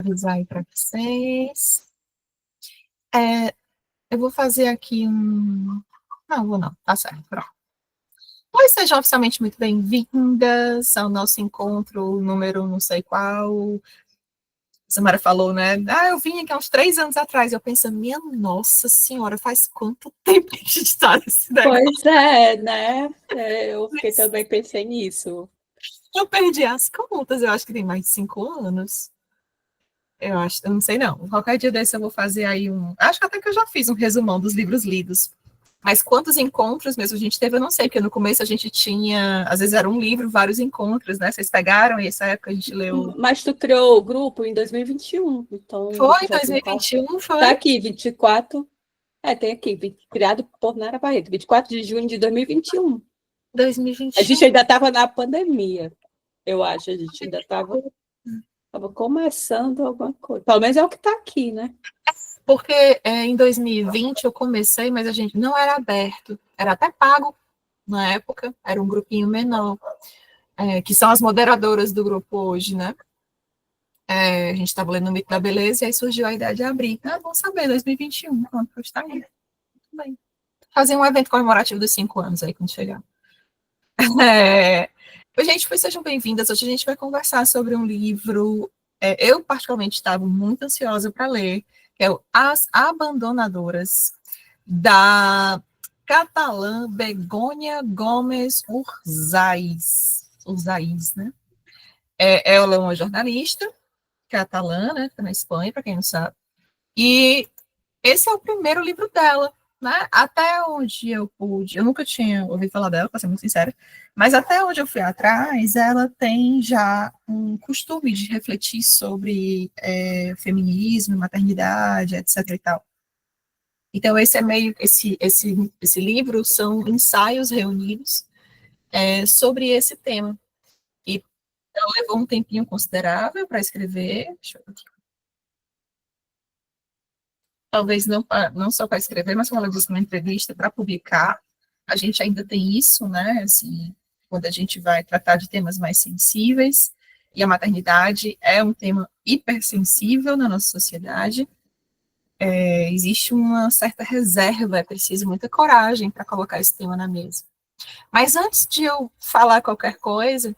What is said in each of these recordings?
Avisar aí para vocês. Eu vou fazer aqui um. Não, vou não, tá certo, pronto. Pois sejam oficialmente muito bem-vindas ao nosso encontro número não sei qual. A Samara falou, né? Eu vim aqui há uns 3 anos atrás. Eu penso, minha nossa senhora, faz quanto tempo que a gente está nesse negócio? Pois é, né? Eu também pensei nisso. Eu perdi as contas, eu acho que tem mais de 5 anos. Eu não sei não. Qualquer dia desse eu vou fazer aí um. Acho que até que eu já fiz um resumão dos livros lidos. Mas quantos encontros mesmo a gente teve, eu não sei, porque no começo a gente tinha, às vezes era um livro, vários encontros, né? Vocês pegaram e essa época a gente leu. Mas tu criou o grupo em 2021, então Foi, já tem 2021, Tá foi? aqui, 24. Tem aqui, criado por Nara Barreto, 24 de junho de 2021. A gente 2021. ainda estava na pandemia, eu acho. A gente ainda estava começando alguma coisa. Pelo menos é o que está aqui, né? Porque em 2020 eu comecei, mas a gente não era aberto, era até pago na época, era um grupinho menor, que são as moderadoras do grupo hoje, né? A gente estava lendo o Mito da Beleza e aí surgiu a ideia de abrir. Vamos saber, 2021, pronto, está aí. Muito bem. Fazer um evento comemorativo dos 5 anos aí, quando chegar. Gente, sejam bem-vindas. Hoje a gente vai conversar sobre um livro. Eu, particularmente, estava muito ansiosa para ler, que é o As Abandonadoras, da catalã Begônia Gomes Urzaiz, né? Ela é uma jornalista catalã, né? Tá na Espanha, para quem não sabe. E esse é o primeiro livro dela, né? Até onde eu pude, eu nunca tinha ouvido falar dela, para ser muito sincera, mas até onde eu fui atrás, ela tem já um costume de refletir sobre feminismo, maternidade, etc. e tal. Então, esse livro são ensaios reunidos sobre esse tema. E ela levou um tempinho considerável para escrever. Deixa eu ver aqui. Talvez não só para escrever, mas como ela disse numa entrevista, para publicar. A gente ainda tem isso, né? Assim, quando a gente vai tratar de temas mais sensíveis, e a maternidade é um tema hipersensível na nossa sociedade, existe uma certa reserva, é preciso muita coragem para colocar esse tema na mesa. Mas antes de eu falar qualquer coisa,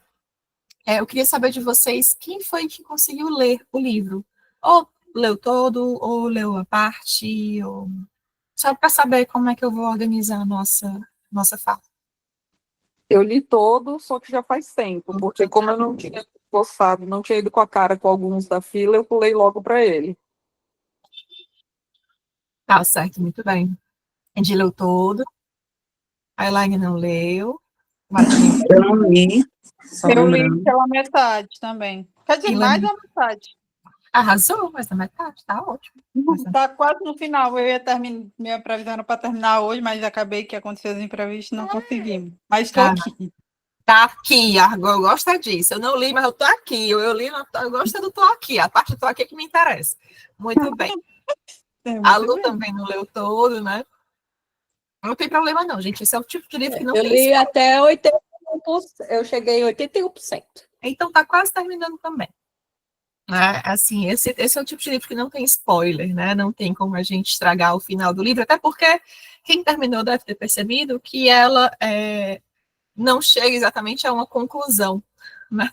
eu queria saber de vocês quem foi que conseguiu ler o livro. Ou leu todo, ou leu a parte, ou só para saber como é que eu vou organizar a nossa fala. Eu li todo, só que já faz tempo, porque como eu não tinha gostado, não tinha ido com a cara com alguns da fila, eu pulei logo para ele. Tá certo, muito bem. Andy leu todo, a Elaine não leu, Martinho. Eu não li, só Eu li lembrando. pela metade também. Quer dizer, mais da metade. Arrasou, mas na metade, tá ótimo. Está quase no final. Eu ia terminar, minha previsão era para terminar hoje, mas acabei que aconteceu os imprevistos e não conseguimos. Mas estou aqui. Tá aqui, eu gosto disso. Eu não li, mas eu tô aqui. Eu li, eu gosto do tô aqui. A parte do tô aqui é que me interessa. Muito bem. A Lu também não leu todo, né? Não tem problema não, gente. Esse é o tipo de livro que não Eu tem li spoiler. até 81%. Eu cheguei em 81%. Então tá quase terminando também. Assim, esse é o tipo de livro que não tem spoiler, né? Não tem como a gente estragar o final do livro, até porque quem terminou deve ter percebido que ela não chega exatamente a uma conclusão, né?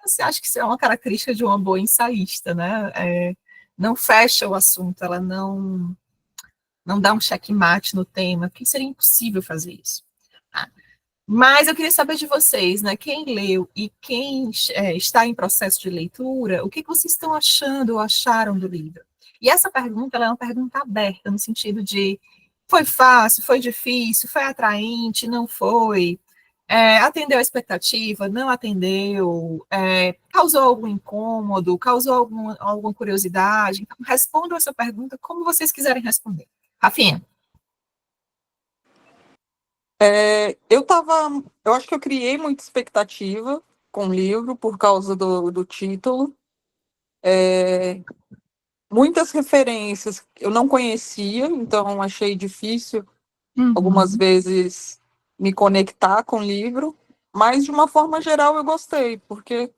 Você acha que isso é uma característica de uma boa ensaísta, né? Não fecha o assunto, ela não dá um checkmate no tema, porque seria impossível fazer isso. Tá? Mas eu queria saber de vocês, né? Quem leu e quem está em processo de leitura, o que vocês estão achando ou acharam do livro? E essa pergunta, ela é uma pergunta aberta, no sentido de foi fácil, foi difícil, foi atraente, não foi? Atendeu a expectativa, não atendeu? Causou algum incômodo, causou alguma curiosidade? Então, respondam essa pergunta como vocês quiserem responder. Rafinha. Eu acho que eu criei muita expectativa com o livro por causa do título. Muitas referências eu não conhecia, então achei difícil algumas vezes me conectar com o livro, mas de uma forma geral eu gostei, porque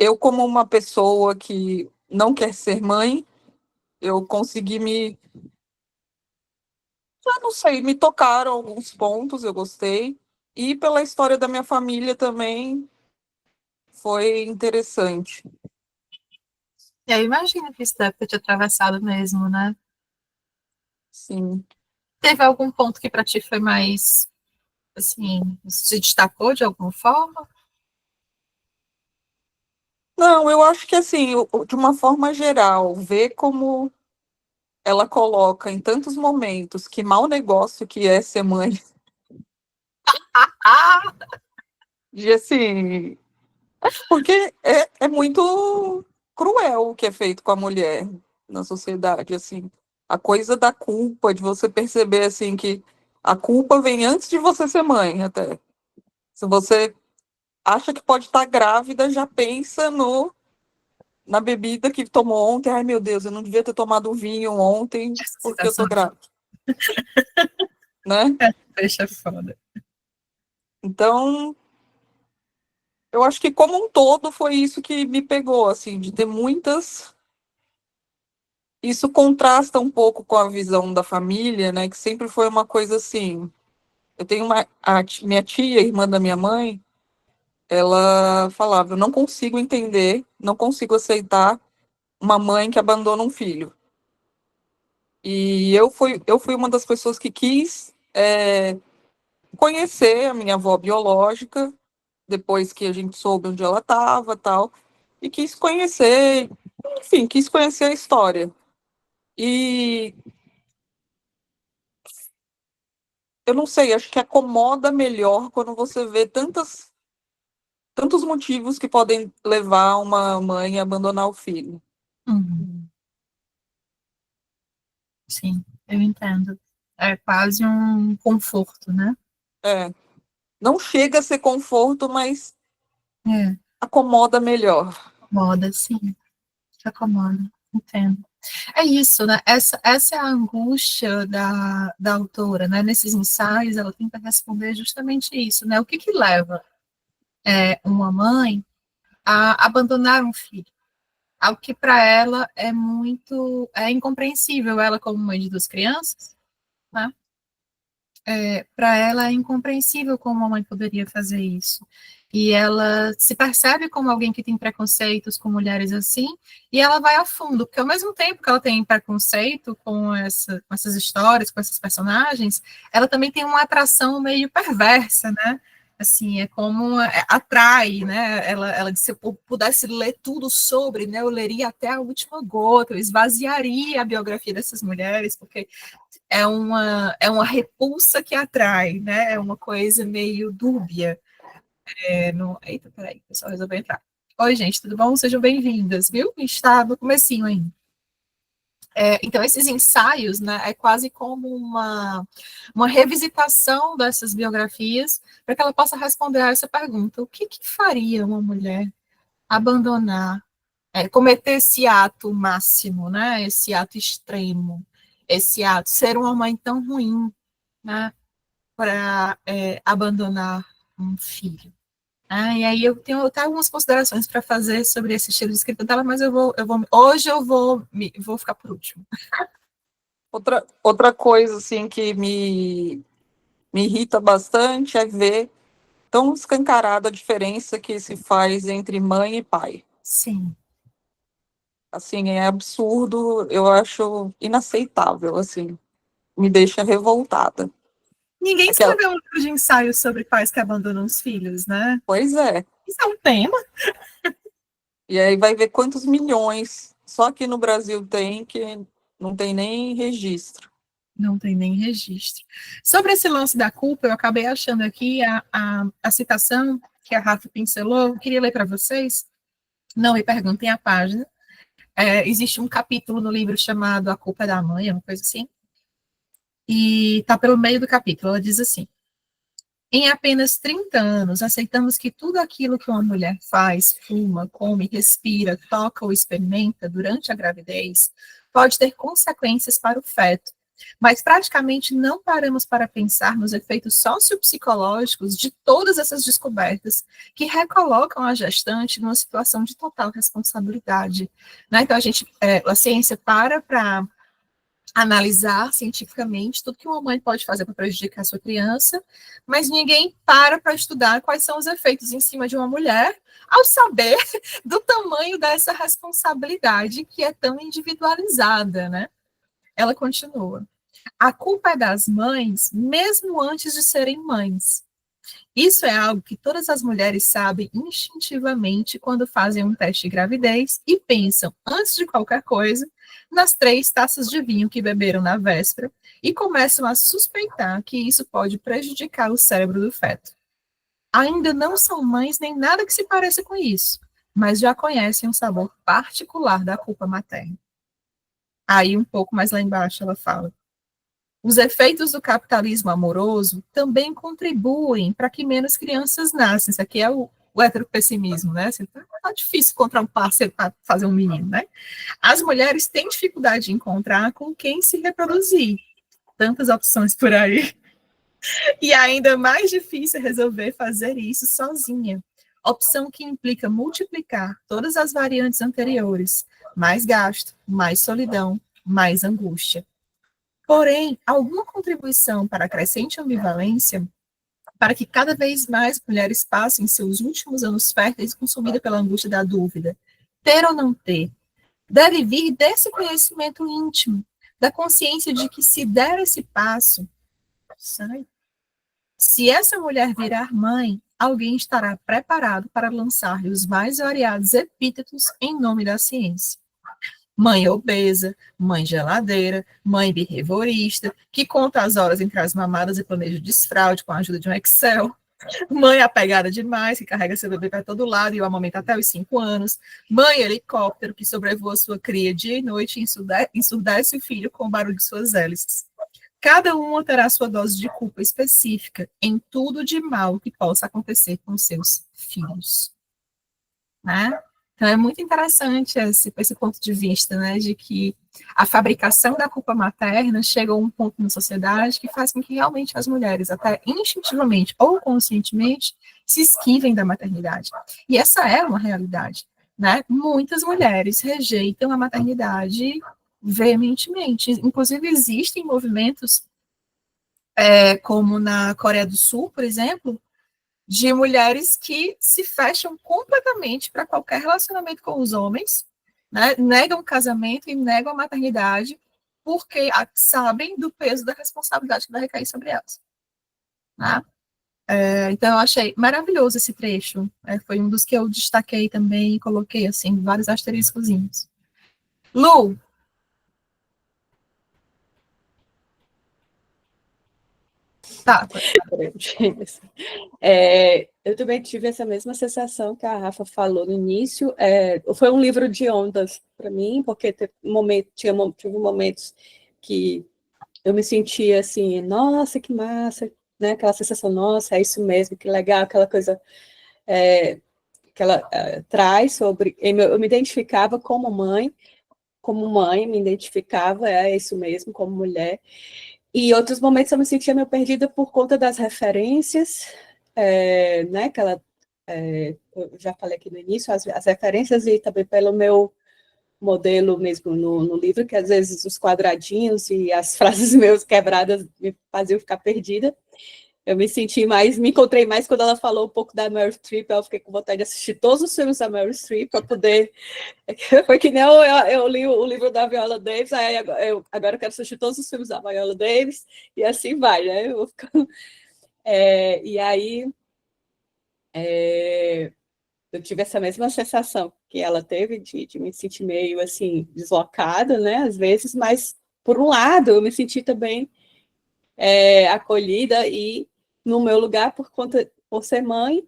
eu como uma pessoa que não quer ser mãe, eu consegui eu não sei, me tocaram alguns pontos, eu gostei. E pela história da minha família também foi interessante. Eu imagino que isso deve ter te atravessado mesmo, né? Sim. Teve algum ponto que para ti foi mais, assim, se destacou de alguma forma? Não, eu acho que assim, de uma forma geral, ver como ela coloca em tantos momentos que mau negócio que é ser mãe, Ah! e assim, porque é muito cruel o que é feito com a mulher na sociedade, assim. A coisa da culpa, de você perceber assim que a culpa vem antes de você ser mãe, até. Se você acha que pode estar grávida, já pensa no na bebida que tomou ontem. Ai, meu Deus, eu não devia ter tomado vinho ontem Essa porque eu tô situação grávida, né? deixa foda. Então, eu acho que como um todo foi isso que me pegou, assim, de ter muitas. Isso contrasta um pouco com a visão da família, né? Que sempre foi uma coisa assim. Eu tenho minha tia, irmã da minha mãe, ela falava: eu não consigo entender, não consigo aceitar uma mãe que abandona um filho. E eu fui uma das pessoas que quis conhecer a minha avó biológica, depois que a gente soube onde ela estava, tal, e quis conhecer, enfim, quis conhecer a história. E eu não sei, acho que acomoda melhor quando você vê tantos motivos que podem levar uma mãe a abandonar o filho. Uhum, sim, eu entendo. É quase um conforto, né? É, não chega a ser conforto, mas É, acomoda melhor. acomoda, sim, se acomoda, entendo. É isso, né? Essa é a angústia da autora, né? Nesses ensaios, ela tenta responder justamente isso, né? O que que leva uma mãe a abandonar um filho? Algo que para ela é incompreensível, ela como mãe de duas crianças, né? Para ela é incompreensível como a mãe poderia fazer isso. E ela se percebe como alguém que tem preconceitos com mulheres assim, e ela vai a fundo, porque ao mesmo tempo que ela tem preconceito com essas histórias, com esses personagens, ela também tem uma atração meio perversa, né? Assim, é como atrai, né? Ela disse, se eu pudesse ler tudo sobre, né? Eu leria até a última gota, eu esvaziaria a biografia dessas mulheres, porque é uma repulsa que atrai, né? É uma coisa meio dúbia. Eita, peraí, o pessoal resolveu entrar. Oi, gente, tudo bom? Sejam bem-vindas, viu? A gente está no comecinho ainda. Então, esses ensaios, né, é quase como uma revisitação dessas biografias para que ela possa responder a essa pergunta: o que faria uma mulher abandonar, cometer esse ato máximo, né, esse ato extremo, esse ato, ser uma mãe tão ruim, né, para abandonar um filho. E aí eu tenho até algumas considerações para fazer sobre esse estilo de escrita dela, mas hoje vou ficar por último. Outra coisa assim que me irrita bastante é ver tão escancarada a diferença que se faz entre mãe e pai. Sim. Assim, é absurdo, eu acho inaceitável, assim, me deixa revoltada. Ninguém Aquela, escreveu um livro de ensaio sobre pais que abandonam os filhos, né? pois é. Isso é um tema. E aí vai ver quantos milhões só aqui no Brasil tem que não tem nem registro. Não tem nem registro. Sobre esse lance da culpa, eu acabei achando aqui a citação que a Rafa pincelou, eu queria ler para vocês. Não me perguntem a página. Existe um capítulo no livro chamado A Culpa é da Mãe, uma coisa assim. E está pelo meio do capítulo. Ela diz assim: em apenas 30 anos, aceitamos que tudo aquilo que uma mulher faz, fuma, come, respira, toca ou experimenta durante a gravidez pode ter consequências para o feto, mas praticamente não paramos para pensar nos efeitos sociopsicológicos de todas essas descobertas que recolocam a gestante numa situação de total responsabilidade. Né? Então, a ciência para analisar cientificamente tudo que uma mãe pode fazer para prejudicar a sua criança, mas ninguém para estudar quais são os efeitos em cima de uma mulher ao saber do tamanho dessa responsabilidade que é tão individualizada, né? Ela continua. A culpa é das mães, mesmo antes de serem mães. Isso é algo que todas as mulheres sabem instintivamente quando fazem um teste de gravidez e pensam, antes de qualquer coisa, nas 3 taças de vinho que beberam na véspera e começam a suspeitar que isso pode prejudicar o cérebro do feto. Ainda não são mães nem nada que se pareça com isso, mas já conhecem um sabor particular da culpa materna. Aí, um pouco mais lá embaixo, ela fala: os efeitos do capitalismo amoroso também contribuem para que menos crianças nasçam. Isso aqui é o heteropessimismo, né? Assim, tá difícil encontrar um parceiro para fazer um menino, né? As mulheres têm dificuldade de encontrar com quem se reproduzir. Tantas opções por aí. E ainda mais difícil resolver fazer isso sozinha. Opção que implica multiplicar todas as variantes anteriores. Mais gasto, mais solidão, mais angústia. Porém, alguma contribuição para a crescente ambivalência, para que cada vez mais mulheres passem seus últimos anos férteis consumidas pela angústia da dúvida, ter ou não ter, deve vir desse conhecimento íntimo, da consciência de que se der esse passo, se essa mulher virar mãe, alguém estará preparado para lançar-lhe os mais variados epítetos em nome da ciência. Mãe obesa, mãe geladeira, mãe behaviorista, que conta as horas entre as mamadas e planeja o desfraude com a ajuda de um Excel. Mãe apegada demais, que carrega seu bebê para todo lado e o amamenta até os 5 anos. Mãe helicóptero, que sobrevoa sua cria dia e noite e ensurdece o filho com o barulho de suas hélices. Cada uma terá sua dose de culpa específica em tudo de mal que possa acontecer com seus filhos. Né? Então, é muito interessante esse ponto de vista, né, de que a fabricação da culpa materna chega a um ponto na sociedade que faz com que realmente as mulheres, até instintivamente ou conscientemente, se esquivem da maternidade. E essa é uma realidade, né? Muitas mulheres rejeitam a maternidade veementemente. Inclusive, existem movimentos, como na Coreia do Sul, por exemplo, de mulheres que se fecham completamente para qualquer relacionamento com os homens, né? Negam o casamento e negam a maternidade, porque sabem do peso da responsabilidade que vai recair sobre elas. Né? Então, eu achei maravilhoso esse trecho. Foi um dos que eu destaquei também e coloquei assim, vários asteriscozinhos. Lu, tá. Eu também tive essa mesma sensação que a Rafa falou no início. Foi um livro de ondas para mim, porque tive momentos que eu me sentia assim, nossa, que massa, né? Aquela sensação, nossa, é isso mesmo, que legal, aquela coisa que ela traz sobre... Eu me identificava como mãe, me identificava, é isso mesmo, como mulher. E outros momentos eu me sentia meio perdida por conta das referências, né, que ela, eu já falei aqui no início, as referências e também pelo meu modelo mesmo no livro, que às vezes os quadradinhos e as frases meus quebradas me faziam ficar perdida. Eu me encontrei mais quando ela falou um pouco da Meryl Streep. Eu fiquei com vontade de assistir todos os filmes da Meryl Streep para poder... Foi que nem eu li o livro da Viola Davis, aí agora eu quero assistir todos os filmes da Viola Davis, e assim vai, né? E aí eu tive essa mesma sensação que ela teve de me sentir meio assim, deslocada, né? Às vezes, mas por um lado eu me senti também acolhida e no meu lugar por ser mãe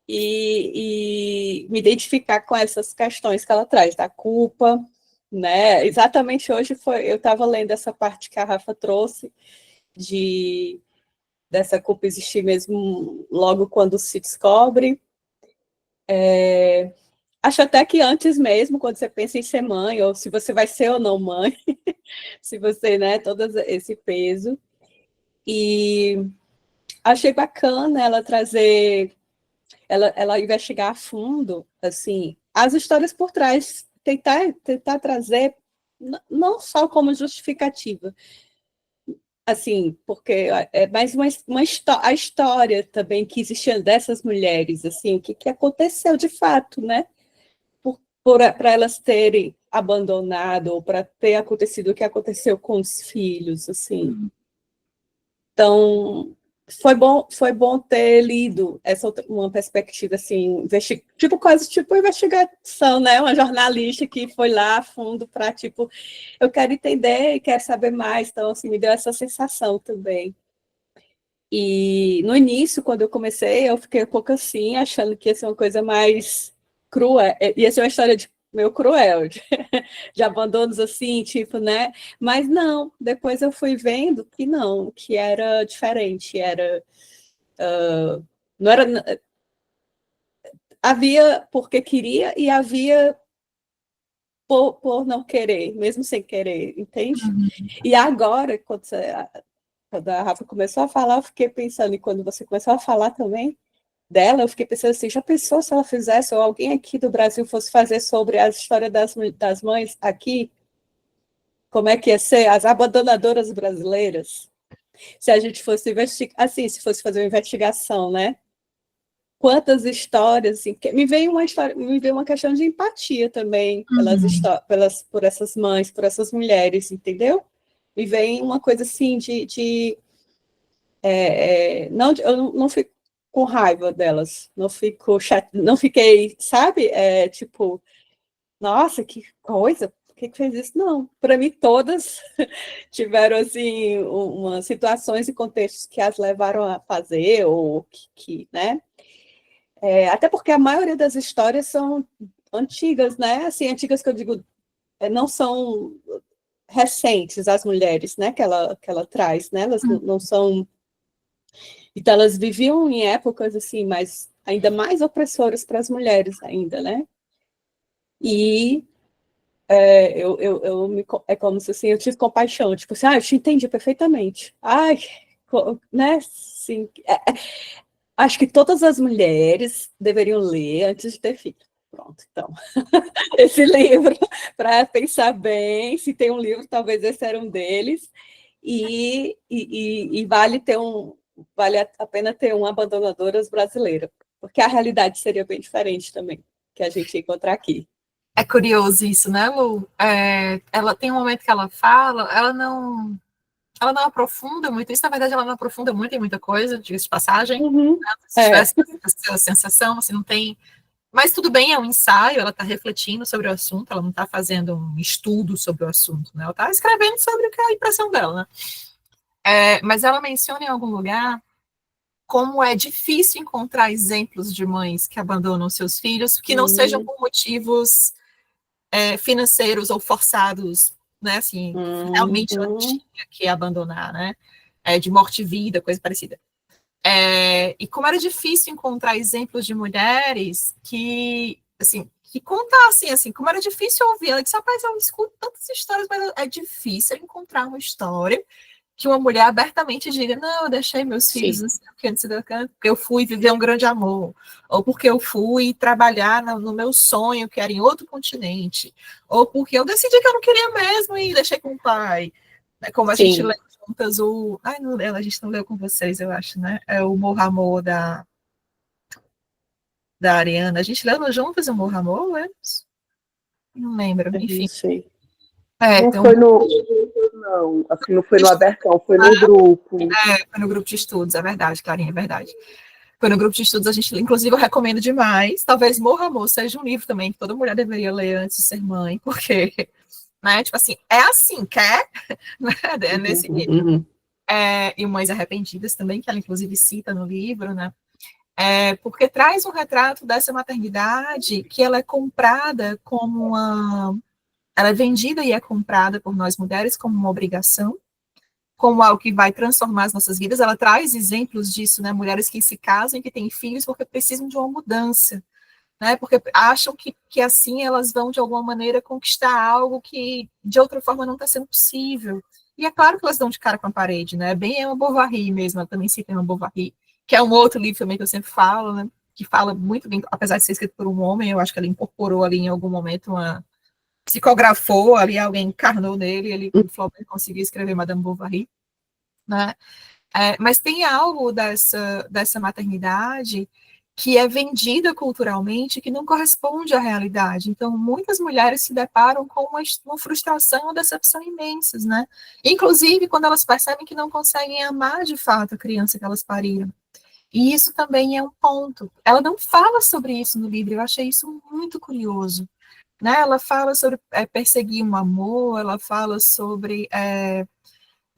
e me identificar com essas questões que ela traz, da culpa, né? Exatamente hoje eu estava lendo essa parte que a Rafa trouxe, dessa culpa existir mesmo logo quando se descobre. Acho até que antes mesmo, quando você pensa em ser mãe, ou se você vai ser ou não mãe, Se você, né, todo esse peso. E achei bacana ela trazer, ela investigar a fundo, assim, as histórias por trás, tentar trazer, não só como justificativa, assim, porque é mais a história também que existia dessas mulheres, assim, o que aconteceu de fato, né? Para elas terem abandonado, ou para ter acontecido o que aconteceu com os filhos, assim. Então, foi bom ter lido uma perspectiva assim, quase tipo investigação, né? Uma jornalista que foi lá a fundo para tipo, eu quero entender e quero saber mais, então assim, me deu essa sensação também. E no início, quando eu comecei, eu fiquei um pouco assim, achando que ia ser uma coisa mais cruel, ia ser uma história meio cruel, de abandonos assim, tipo, né? Mas não, depois eu fui vendo que não, que era diferente, não era, havia porque queria e havia por não querer, mesmo sem querer, entende? E agora, quando a Rafa começou a falar, eu fiquei pensando, e quando você começou a falar também dela, eu fiquei pensando assim, já pensou se ela fizesse, ou alguém aqui do Brasil fosse fazer sobre a história das mães aqui? Como é que ia ser? As abandonadoras brasileiras? Se a gente fosse investigar, assim, se fosse fazer uma investigação, né? Quantas histórias, assim, me veio uma questão de empatia também por essas mães, por essas mulheres, entendeu? Me vem uma coisa assim não, eu não fico com raiva delas, não fiquei, sabe? Tipo, nossa, que coisa, por que fez isso? Não, para mim todas tiveram assim umas situações e contextos que as levaram a fazer ou né? Até porque a maioria das histórias são antigas, né? Assim, antigas que eu digo, não são recentes as mulheres, né? Que ela traz, né? Elas não são. Então elas viviam em épocas assim, mas ainda mais opressoras para as mulheres ainda, né? E é como se assim, eu tive compaixão, tipo assim, eu te entendi perfeitamente. Ai, né? Assim, acho que todas as mulheres deveriam ler antes de ter filho. Pronto, então. Esse livro, para pensar bem, se tem um livro, talvez esse era um deles. E vale a pena ter uma abandonadoras brasileira, porque a realidade seria bem diferente também, que a gente ia encontrar aqui. É curioso isso, né, Lu? Ela tem um momento que ela fala, ela não aprofunda muito isso, na verdade ela não aprofunda muito em muita coisa, diga-se de passagem, se tivesse essa sensação, assim, não tem, mas tudo bem, é um ensaio, ela está refletindo sobre o assunto, ela não está fazendo um estudo sobre o assunto, né, ela está escrevendo sobre o que é a impressão dela, né, mas ela menciona em algum lugar como é difícil encontrar exemplos de mães que abandonam seus filhos, que não sejam por motivos financeiros ou forçados, né, assim, realmente ela tinha que abandonar, né, de morte e vida, coisa parecida. E como era difícil encontrar exemplos de mulheres que, assim, que contassem, assim, como era difícil ouvir. Ela disse, rapaz, eu escuto tantas histórias, mas é difícil encontrar uma história que uma mulher abertamente diga, não, eu deixei meus filhos assim, porque eu fui viver um grande amor, ou porque eu fui trabalhar no meu sonho, que era em outro continente, ou porque eu decidi que eu não queria mesmo e deixei com o pai. Como a gente lê juntas a gente não leu com vocês, eu acho, né? É o Morro Amor da Ariana. A gente leu juntas o Morro Amor, né? Não lembro, enfim. Não sei. Não foi não, assim, não foi no abertão, foi no grupo. Foi no grupo de estudos, é verdade, Clarinha, é verdade. Foi no grupo de estudos, a gente, inclusive, eu recomendo demais. Talvez Morro Amor seja um livro também que toda mulher deveria ler antes de ser mãe, porque, né, tipo assim, é assim, quer? É nesse nível. E Mães Arrependidas também, que ela, inclusive, cita no livro, né? Porque traz um retrato dessa maternidade que ela é comprada como ela é vendida e é comprada por nós mulheres como uma obrigação, como algo que vai transformar as nossas vidas. Ela traz exemplos disso, né? Mulheres que se casam e que têm filhos porque precisam de uma mudança, né? Porque acham que assim elas vão, de alguma maneira, conquistar algo que, de outra forma, não está sendo possível. E é claro que elas dão de cara com a parede, né? Bem Emma Bovary mesmo, ela também cita Emma Bovary, que é um outro livro também que eu sempre falo, né? Que fala muito bem, apesar de ser escrito por um homem, eu acho que ela incorporou ali em algum momento psicografou ali, alguém encarnou nele, o Flaubert conseguiu escrever Madame Bovary, né? Mas tem algo dessa maternidade que é vendida culturalmente que não corresponde à realidade. Então, muitas mulheres se deparam com uma frustração, uma decepção imensas, né? Inclusive, quando elas percebem que não conseguem amar de fato a criança que elas pariram. E isso também é um ponto. Ela não fala sobre isso no livro, eu achei isso muito curioso. Né? Ela fala sobre perseguir um amor, ela fala sobre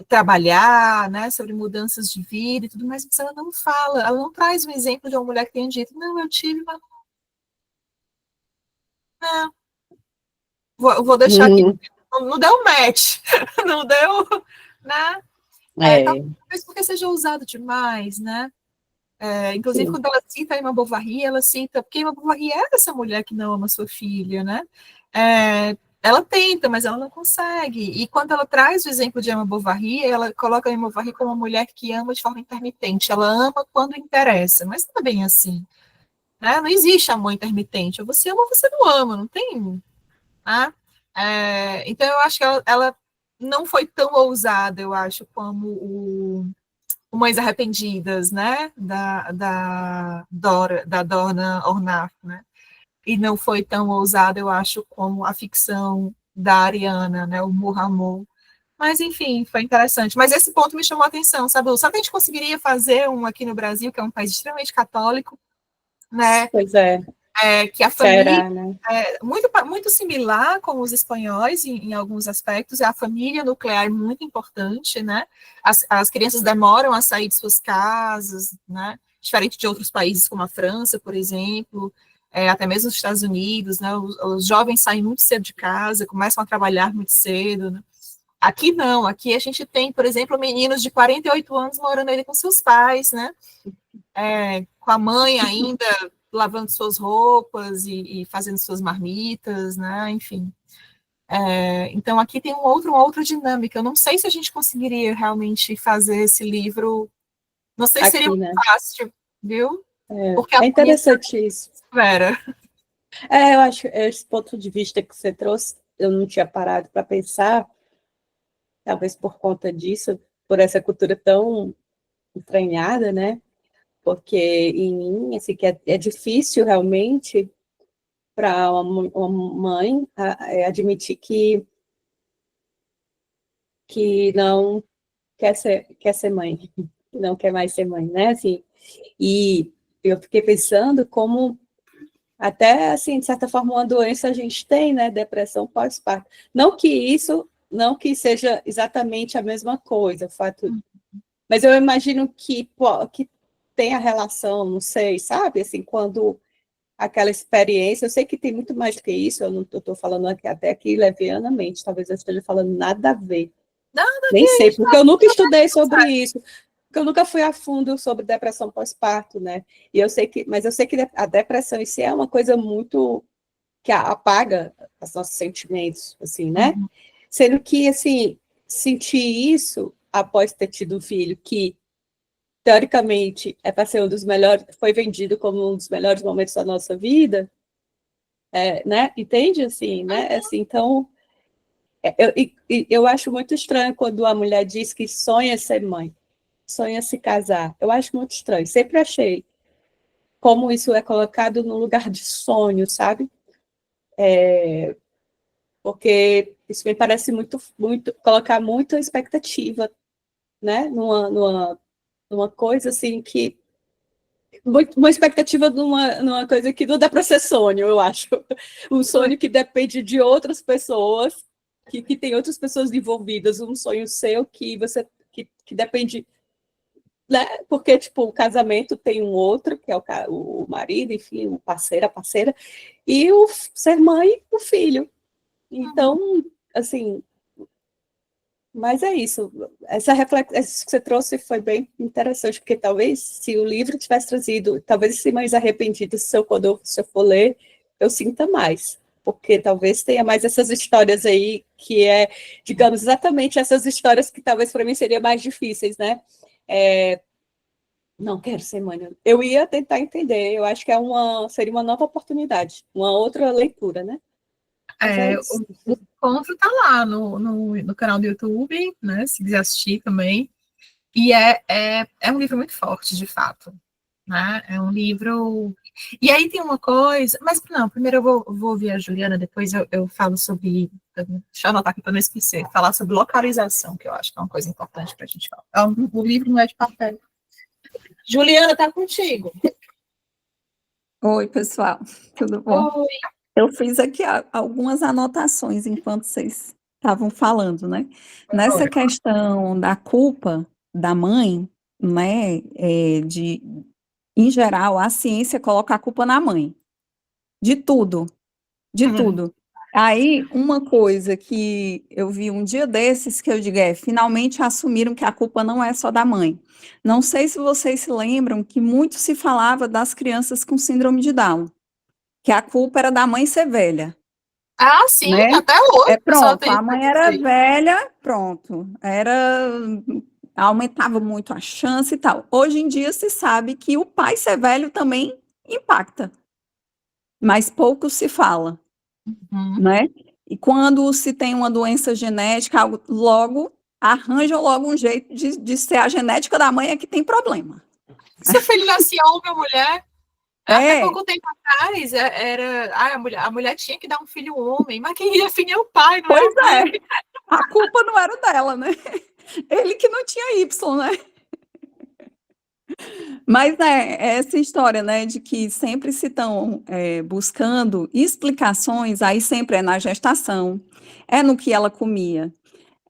trabalhar, né, sobre mudanças de vida e tudo mais, mas ela não fala, ela não traz um exemplo de uma mulher que tenha dito, não, eu tive, mas não, vou deixar aqui, não deu match, não deu, né, É, talvez porque seja ousado demais, né, inclusive sim. quando ela cita a Emma Bovary, ela cita, porque Emma Bovary é essa mulher que não ama sua filha, né, ela tenta, mas ela não consegue. E quando ela traz o exemplo de Emma Bovary, ela coloca a Emma Bovary como uma mulher que ama de forma intermitente. Ela ama quando interessa, mas não é bem assim. Né? Não existe amor intermitente. Ou você ama ou você não ama, não tem. Né? Então, eu acho que ela não foi tão ousada, eu acho, como o Mães Arrependidas, né? Da Donna Ornath, né? E não foi tão ousada, eu acho, como a ficção da Ariana, né, o Muhammad. Mas, enfim, foi interessante. Mas esse ponto me chamou a atenção, sabe? Sabe que a gente conseguiria fazer um aqui no Brasil, que é um país extremamente católico, né? Pois é, Que a família será, né? é muito similar com os espanhóis em alguns aspectos. A família nuclear é muito importante, né? As crianças demoram a sair de suas casas, né? Diferente de outros países como a França, por exemplo, até mesmo os Estados Unidos, né? Os jovens saem muito cedo de casa, começam a trabalhar muito cedo, né? Aqui não, aqui a gente tem, por exemplo, meninos de 48 anos morando ainda com seus pais, né? Com a mãe ainda lavando suas roupas e fazendo suas marmitas, né? Enfim. Então aqui tem uma outra dinâmica. Eu não sei se a gente conseguiria realmente fazer esse livro. Não sei se seria Aqui, muito né? fácil, viu? Porque a É interessante isso. Vera. Eu acho esse ponto de vista que você trouxe, eu não tinha parado para pensar, talvez por conta disso, por essa cultura tão entranhada, né? Porque em mim, assim, que é difícil realmente para uma mãe admitir que não quer ser mãe, que não quer mais ser mãe, né? Assim, e eu fiquei pensando como até, assim, de certa forma, uma doença a gente tem, né? Depressão pós-parto. Não que seja exatamente a mesma coisa, o fato, mas eu imagino que tem a relação, não sei, sabe? Assim, quando aquela experiência, eu sei que tem muito mais do que isso, eu não estou falando até aqui levianamente, talvez eu esteja falando nada a ver. Nada Nem sei, porque eu nunca estudei sobre que isso, porque eu nunca fui a fundo sobre depressão pós-parto, né? Mas eu sei que a depressão em si é uma coisa muito que apaga os nossos sentimentos, assim, né? Sendo que, assim, sentir isso após ter tido um filho que, teoricamente, é para ser um dos melhores, foi vendido como um dos melhores momentos da nossa vida, né? Entende, assim, né? Assim, então, eu acho muito estranho quando a mulher diz que sonha ser mãe, sonha se casar. Eu acho muito estranho. Sempre achei como isso é colocado no lugar de sonho, sabe? Porque isso me parece muito colocar muita expectativa, né? Numa coisa assim que uma expectativa numa coisa que não dá para ser sonho, eu acho. Um sonho que depende de outras pessoas, que tem outras pessoas envolvidas, um sonho seu que depende, né? Porque, tipo, o casamento tem um outro, que é o marido, enfim, o parceiro, a parceira, e o ser mãe, o filho. Então, assim, Mas é isso. Essa reflexão que você trouxe foi bem interessante, porque talvez se o livro tivesse trazido, talvez esse Mais Arrependido, se eu for ler, eu sinta mais. Porque talvez tenha mais essas histórias aí, que digamos, exatamente essas histórias que talvez para mim seriam mais difíceis, né? Não quero ser mãe. Eu ia tentar entender, eu acho que seria uma nova oportunidade, uma outra leitura, né? Mas é isso. O encontro tá lá no canal do YouTube, né? Se quiser assistir também. E é um livro muito forte, de fato. Né? É um livro. E aí tem uma coisa. Mas não, primeiro eu vou ouvir a Juliana, depois eu falo sobre. Deixa eu anotar aqui para não esquecer. Falar sobre localização, que eu acho que é uma coisa importante para a gente falar. O livro não é de papel. Juliana, tá contigo. Oi, pessoal, tudo bom? Oi. Eu fiz aqui algumas anotações enquanto vocês estavam falando, né? Nessa questão da culpa da mãe, né? Em geral, a ciência coloca a culpa na mãe, de tudo, de tudo. Aí, uma coisa que eu vi um dia desses que eu digo finalmente assumiram que a culpa não é só da mãe. Não sei se vocês se lembram que muito se falava das crianças com síndrome de Down, que a culpa era da mãe ser velha. Ah, sim, né? até hoje. Pronto, a mãe era velha, pronto, aumentava muito a chance e tal. Hoje em dia se sabe que o pai ser velho também impacta, mas pouco se fala, né? E quando se tem uma doença genética, arranjam logo um jeito de ser a genética da mãe é que tem problema. Se o filho nascia homem ou mulher, até pouco tempo atrás, a mulher tinha que dar um filho homem, mas quem ia definir é o pai, não pois é? A culpa não era dela, né? Ele que não tinha Y, né? Mas essa história, né, de que sempre se estão buscando explicações, aí sempre é na gestação, é no que ela comia,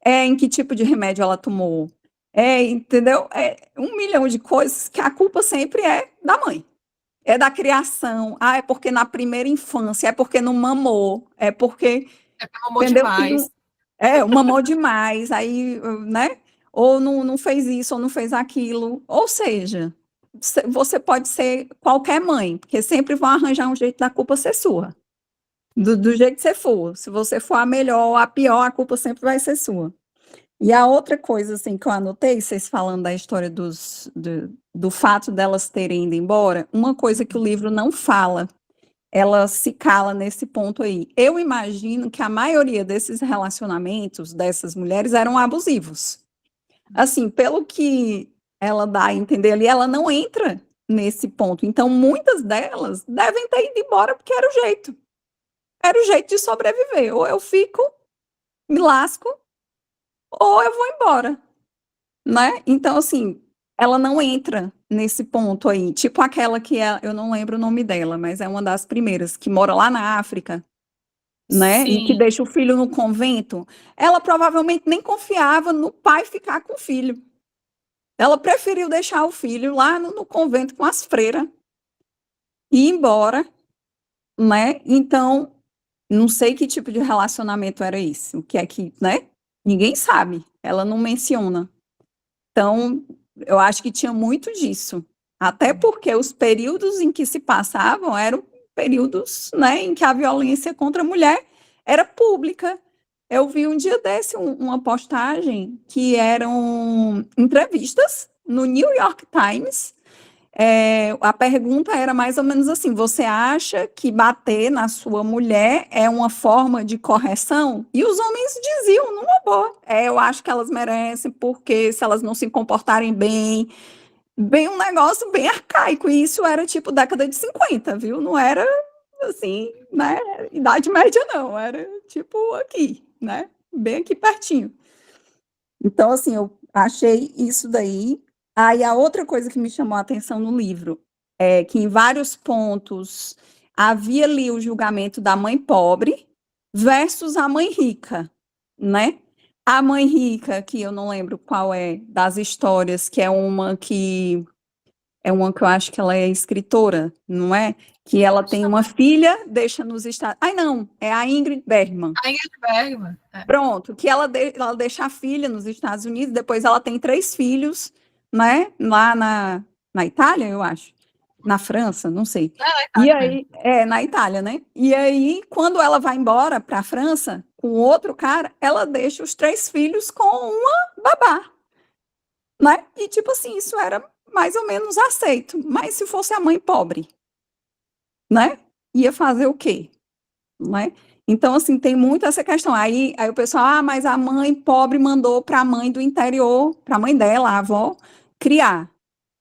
é em que tipo de remédio ela tomou, entendeu? É 1 milhão de coisas que a culpa sempre é da mãe. É da criação, é porque na primeira infância, é porque não mamou, é porque, mamou entendeu? demais. Mamou demais, aí, né? Ou não fez isso, ou não fez aquilo. Ou seja, você pode ser qualquer mãe, porque sempre vão arranjar um jeito da culpa ser sua. Do jeito que você for. Se você for a melhor ou a pior, a culpa sempre vai ser sua. E a outra coisa, assim, que eu anotei, vocês falando da história do fato delas terem ido embora, uma coisa que o livro não fala, ela se cala nesse ponto aí. Eu imagino que a maioria desses relacionamentos dessas mulheres eram abusivos. Assim, pelo que ela dá a entender ali, ela não entra nesse ponto. Então, muitas delas devem ter ido embora porque era o jeito. Era o jeito de sobreviver. Ou eu fico, me lasco, ou eu vou embora, né? Então, assim, ela não entra nesse ponto aí. Tipo aquela que eu não lembro o nome dela, mas é uma das primeiras, que mora lá na África, né? Sim. E que deixa o filho no convento. Ela provavelmente nem confiava no pai ficar com o filho. Ela preferiu deixar o filho lá no convento com as freiras e ir embora, né? Então, não sei que tipo de relacionamento era esse. O que é que, né? Ninguém sabe. Ela não menciona. Então, eu acho que tinha muito disso. Até porque os períodos em que se passavam eram períodos, né, em que a violência contra a mulher era pública. Eu vi um dia desse uma postagem que eram entrevistas no New York Times. A pergunta era mais ou menos assim: você acha que bater na sua mulher é uma forma de correção? E os homens diziam, numa boa, eu acho que elas merecem, porque se elas não se comportarem bem um negócio bem arcaico, e isso era tipo década de 50, viu? Não era assim, né, idade média não, era tipo aqui, né, bem aqui pertinho. Então, assim, eu achei isso daí. Aí a outra coisa que me chamou a atenção no livro é que em vários pontos havia ali o julgamento da mãe pobre versus a mãe rica, né? A mãe rica, que eu não lembro qual é das histórias, que é uma que eu acho que ela é escritora, não é? que ela tem uma filha, deixa nos Estados... Ai, não, é a Ingrid Bergman. A Ingrid Bergman. Pronto, que ela deixa a filha nos Estados Unidos, depois ela tem 3 filhos, né? Lá na Itália, eu acho. Na França, não sei. E aí, na Itália, né? E aí, quando ela vai embora para a França, com outro cara, ela deixa os 3 filhos com uma babá, né? E tipo assim, isso era mais ou menos aceito. Mas se fosse a mãe pobre, né? Ia fazer o quê? Né? Então, assim, tem muito essa questão. Aí o pessoal, mas a mãe pobre mandou para a mãe do interior, para a mãe dela, a avó, criar,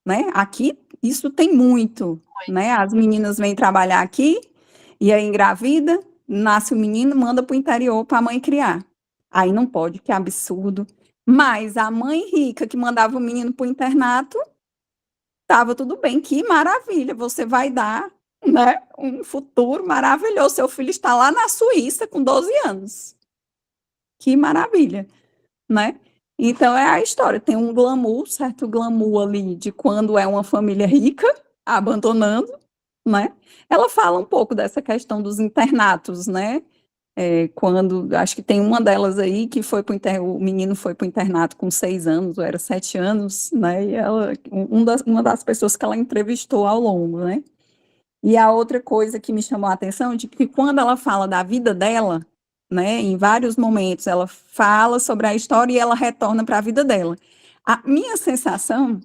né? Aqui, isso tem muito, né? As meninas vêm trabalhar aqui, e aí engravida, nasce o menino, manda para o interior para a mãe criar. Aí não pode, que absurdo. Mas a mãe rica que mandava o menino para o internato, estava tudo bem, que maravilha, você vai dar, né, um futuro maravilhoso. Seu filho está lá na Suíça com 12 anos. Que maravilha, né? Então é a história, tem um glamour, certo glamour ali de quando é uma família rica, abandonando, né? Ela fala um pouco dessa questão dos internatos, né? Quando, acho que tem uma delas aí que foi o menino foi para o internato com 6 anos, ou era 7 anos, né? E ela, uma das pessoas que ela entrevistou ao longo, né? E a outra coisa que me chamou a atenção, de que quando ela fala da vida dela, né, em vários momentos, ela fala sobre a história e ela retorna para a vida dela. A minha sensação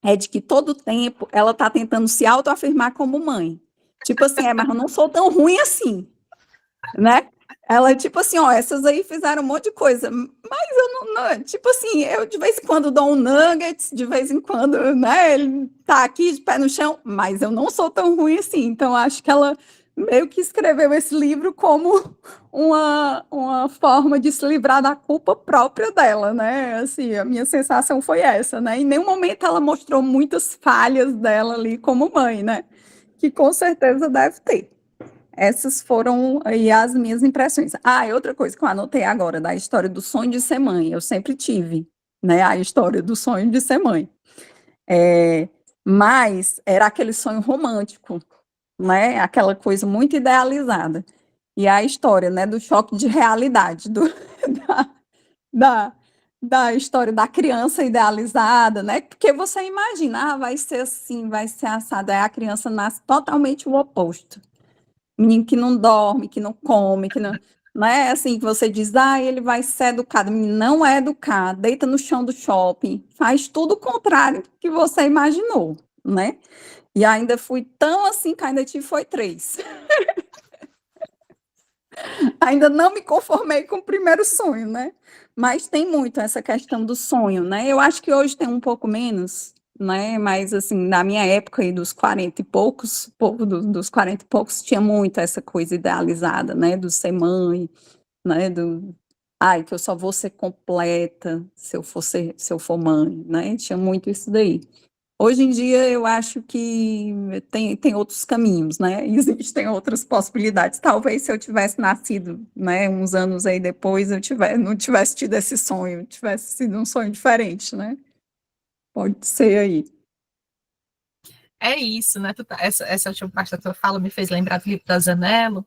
é de que todo tempo ela está tentando se autoafirmar como mãe. Tipo assim, mas eu não sou tão ruim assim, né? Ela, tipo assim, ó, essas aí fizeram um monte de coisa, mas eu não, tipo assim, eu de vez em quando dou um nuggets, de vez em quando, né, ele tá aqui de pé no chão, mas eu não sou tão ruim assim, então acho que ela meio que escreveu esse livro como uma forma de se livrar da culpa própria dela, né, assim, a minha sensação foi essa, né, em nenhum momento ela mostrou muitas falhas dela ali como mãe, né, que com certeza deve ter. Essas foram aí as minhas impressões. E outra coisa que eu anotei agora, da história do sonho de ser mãe. Eu sempre tive, né, a história do sonho de ser mãe. Mas era aquele sonho romântico, né, aquela coisa muito idealizada. E a história, né, do choque de realidade, da, da, da história da criança idealizada, né, porque você imagina, vai ser assim, vai ser assado. Aí a criança nasce totalmente o oposto. Menino que não dorme, que não come, que não é assim que você diz, ele vai ser educado. Menino não é educado, deita no chão do shopping, faz tudo o contrário que você imaginou, né? E ainda fui tão assim que ainda tive foi 3. Ainda não me conformei com o primeiro sonho, né? Mas tem muito essa questão do sonho, né? Eu acho que hoje tem um pouco menos, né? Mas, assim, na minha época aí dos 40 e poucos, dos 40 e poucos, tinha muito essa coisa idealizada, né? Do ser mãe, né? Que eu só vou ser completa se eu for mãe, né? Tinha muito isso daí. Hoje em dia, eu acho que tem outros caminhos, né? Existem outras possibilidades. Talvez se eu tivesse nascido, né, uns anos aí depois, não tivesse tido esse sonho, tivesse sido um sonho diferente, né? Pode ser aí. É isso, né? Essa última parte da tua fala me fez lembrar do livro da Zanello,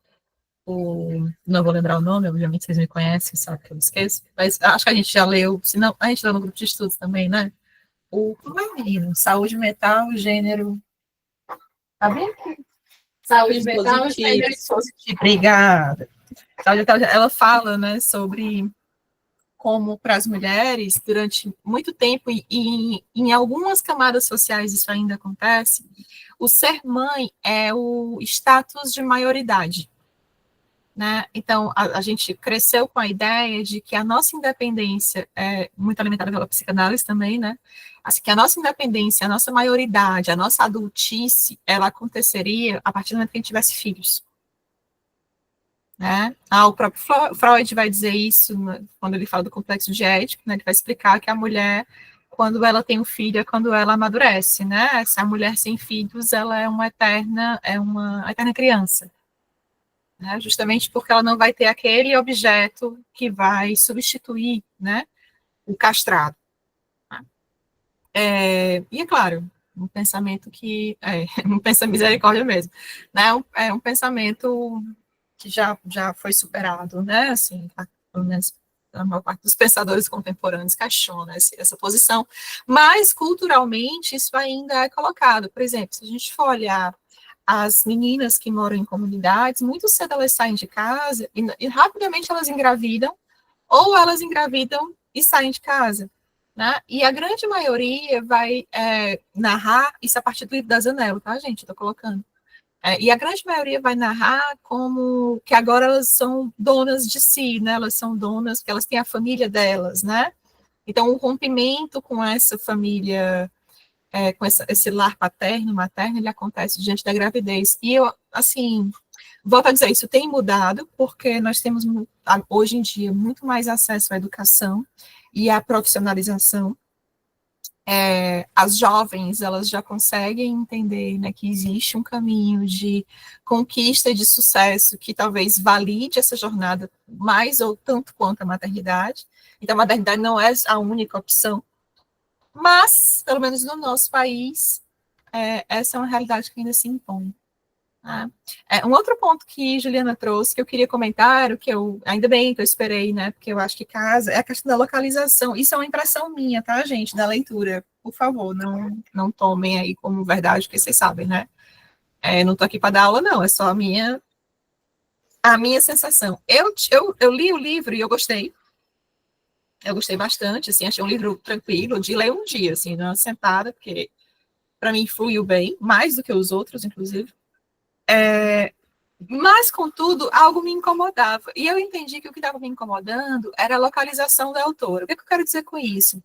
não vou lembrar o nome, obviamente vocês me conhecem, sabe que eu esqueço, mas acho que a gente já leu, se não, a gente leu no grupo de estudos também, né? Como é, menino? Saúde mental, gênero. Tá bem? Saúde mental, gênero dispositivo. Obrigada. Saúde mental, ela fala, né, sobre como para as mulheres, durante muito tempo, e em algumas camadas sociais isso ainda acontece, o ser mãe é o status de maioridade. Né? Então, a gente cresceu com a ideia de que a nossa independência é muito alimentada pela psicanálise também, né? Assim, que a nossa independência, a nossa maioridade, a nossa adultice, ela aconteceria a partir do momento que a gente tivesse filhos. Né? O próprio Freud vai dizer isso quando ele fala do complexo de Édipo, né? Ele vai explicar que a mulher, quando ela tem um filho, é quando ela amadurece, né? Se a mulher sem filhos, ela é uma eterna criança. Né, justamente porque ela não vai ter aquele objeto que vai substituir, né, o castrado. E é claro, um pensamento que um pensamento misericórdia mesmo, né? É um pensamento que já foi superado, né? Assim, pelo menos a maior parte dos pensadores contemporâneos questiona essa posição, mas culturalmente isso ainda é colocado. Por exemplo, se a gente for olhar as meninas que moram em comunidades, muito cedo elas saem de casa e rapidamente elas engravidam, ou elas engravidam e saem de casa, né? E a grande maioria vai narrar, isso a partir do livro da Zanello, tá, gente? Estou colocando. E a grande maioria vai narrar como que agora elas são donas de si, né? Elas são donas, que elas têm a família delas, né? Então, o rompimento com essa família, com esse lar paterno, materno, ele acontece diante da gravidez. E eu, assim, volto a dizer, isso tem mudado, porque nós temos, hoje em dia, muito mais acesso à educação e à profissionalização. As jovens, elas já conseguem entender, né, que existe um caminho de conquista e de sucesso que talvez valide essa jornada mais ou tanto quanto a maternidade. Então, a maternidade não é a única opção, mas, pelo menos no nosso país, essa é uma realidade que ainda se impõe. Né? Um outro ponto que Juliana trouxe, que eu queria comentar, que eu, ainda bem que eu esperei, né, porque eu acho que casa, é a questão da localização. Isso é uma impressão minha, tá, gente, da leitura. Por favor, não tomem aí como verdade, porque vocês sabem, né? Não tô aqui para dar aula, não, é só a minha sensação. Eu li o livro e eu gostei bastante, assim, achei um livro tranquilo, de ler um dia, assim, numa sentada, porque para mim fluiu bem, mais do que os outros, inclusive. Mas, contudo, algo me incomodava. E eu entendi que o que estava me incomodando era a localização da autora. O que eu quero dizer com isso?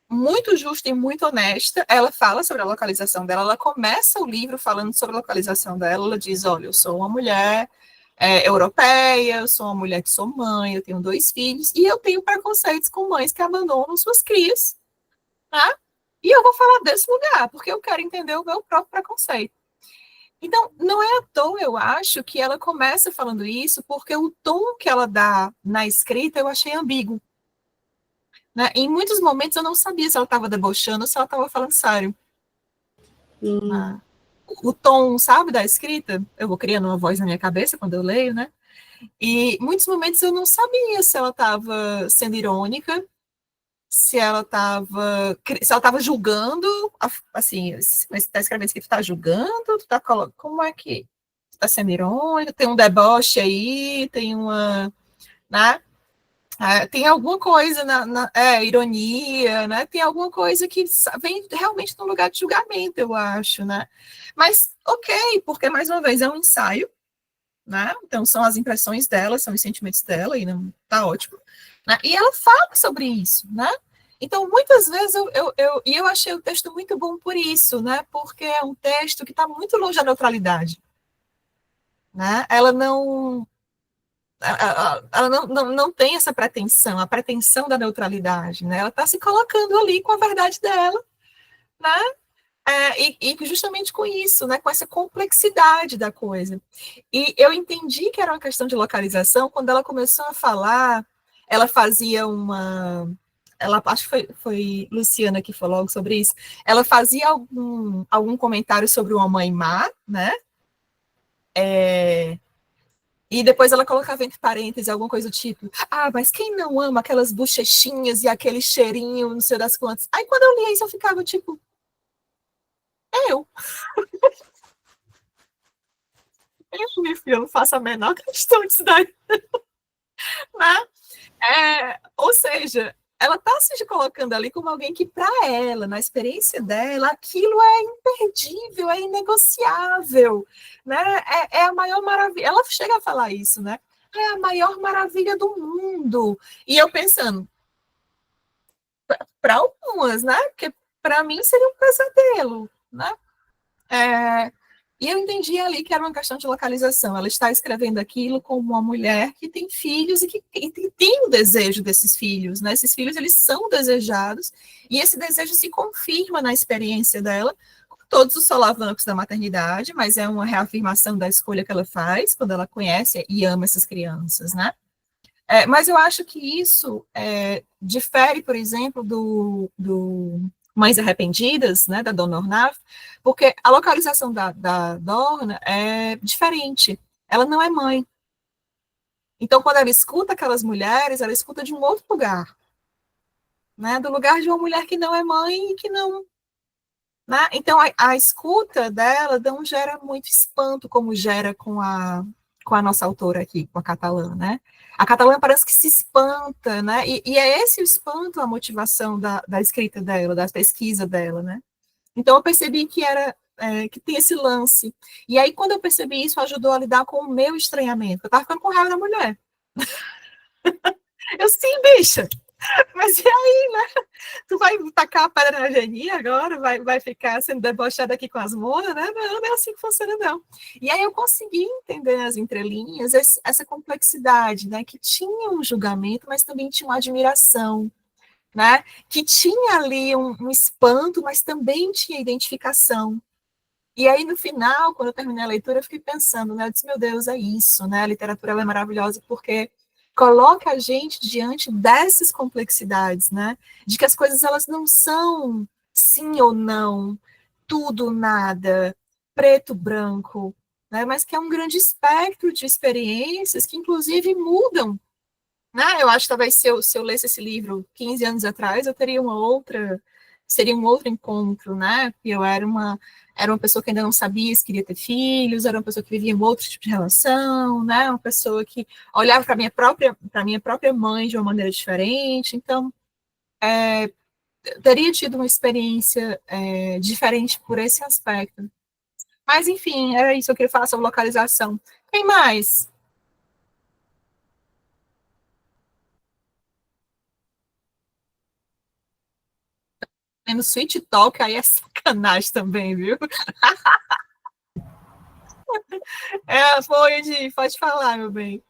Muito justa e muito honesta, ela fala sobre a localização dela. Ela começa o livro falando sobre a localização dela. Ela diz, olha, eu sou uma mulher europeia, eu sou uma mulher que sou mãe, eu tenho 2 filhos, e eu tenho preconceitos com mães que abandonam suas crias. Tá? E eu vou falar desse lugar, porque eu quero entender o meu próprio preconceito. Então, não é à toa, eu acho, que ela começa falando isso, porque o tom que ela dá na escrita eu achei ambíguo. Né? Em muitos momentos eu não sabia se ela estava debochando ou se ela estava falando sério. O tom, sabe, da escrita, eu vou criando uma voz na minha cabeça quando eu leio, né? E muitos momentos eu não sabia se ela estava sendo irônica, se ela estava julgando, assim, mas você está escrevendo que tu está julgando, como é que tu está sendo irônica, tem um deboche aí, tem uma, né? Tem alguma coisa ironia, né? Tem alguma coisa que vem realmente no lugar de julgamento, eu acho, né? Mas, ok, porque, mais uma vez, é um ensaio, né? Então, são as impressões dela, são os sentimentos dela, e não tá ótimo. Né? E ela fala sobre isso, né? Então, muitas vezes, eu achei o texto muito bom por isso, né? Porque é um texto que está muito longe da neutralidade. Né? Ela não não tem essa pretensão, a pretensão da neutralidade, né? Ela está se colocando ali com a verdade dela, né? E justamente com isso, né? Com essa complexidade da coisa. E eu entendi que era uma questão de localização quando ela começou a falar, ela fazia acho que foi Luciana que falou algo sobre isso, ela fazia algum comentário sobre uma mãe má, né? E depois ela colocava entre parênteses alguma coisa do tipo, mas quem não ama aquelas bochechinhas e aquele cheirinho, não sei das quantas. Aí quando eu lia isso, eu ficava tipo, eu. Minha filha, eu não faço a menor questão disso daí. Né? Ou seja, ela está se colocando ali como alguém que, para ela, na experiência dela, aquilo é imperdível, é inegociável, né? É a maior maravilha. Ela chega a falar isso, né? É a maior maravilha do mundo. E eu pensando, para algumas, né? Porque para mim seria um pesadelo, né? E eu entendi ali que era uma questão de localização. Ela está escrevendo aquilo como uma mulher que tem filhos e que tem o desejo desses filhos, né? Esses filhos, eles são desejados, e esse desejo se confirma na experiência dela, com todos os solavancos da maternidade, mas é uma reafirmação da escolha que ela faz quando ela conhece e ama essas crianças, né? Mas eu acho que isso difere, por exemplo, do Mães Arrependidas, né, da Dona Ornath, porque a localização da Dorna é diferente. Ela não é mãe. Então, quando ela escuta aquelas mulheres, ela escuta de um outro lugar, né, do lugar de uma mulher que não é mãe e que não... Né? Então, a escuta dela não gera muito espanto, como gera com a nossa autora aqui, com a Catalã, né? A Catalã parece que se espanta, né? E é esse o espanto, a motivação da escrita dela, da pesquisa dela, né? Então, eu percebi que que tem esse lance. E aí, quando eu percebi isso, ajudou a lidar com o meu estranhamento. Eu tava ficando com raiva da mulher. Eu, sim, bicha, mas e aí, né? Tu vai tacar a pedra na Geni agora? Vai ficar sendo debochada aqui com as monas, né? Não é assim que funciona, não. E aí eu consegui entender nas entrelinhas essa complexidade, né? Que tinha um julgamento, mas também tinha uma admiração, né? Que tinha ali um espanto, mas também tinha identificação. E aí, no final, quando eu terminei a leitura, eu fiquei pensando, né? Eu disse, meu Deus, é isso, né? A literatura ela é maravilhosa porque coloca a gente diante dessas complexidades, né? De que as coisas elas não são sim ou não, tudo, nada, preto, branco, né? Mas que é um grande espectro de experiências que, inclusive, mudam, né? Eu acho que talvez se eu lesse esse livro 15 anos atrás, eu teria seria um outro encontro, né? Porque eu era uma pessoa que ainda não sabia se queria ter filhos, era uma pessoa que vivia um outro tipo de relação, né? Uma pessoa que olhava para minha própria mãe de uma maneira diferente. Então, eu teria tido uma experiência diferente por esse aspecto. Mas, enfim, era isso que eu queria falar sobre localização. Quem mais? No Sweet Talk, aí é sacanagem também, viu? Foi, Edi, pode falar, meu bem.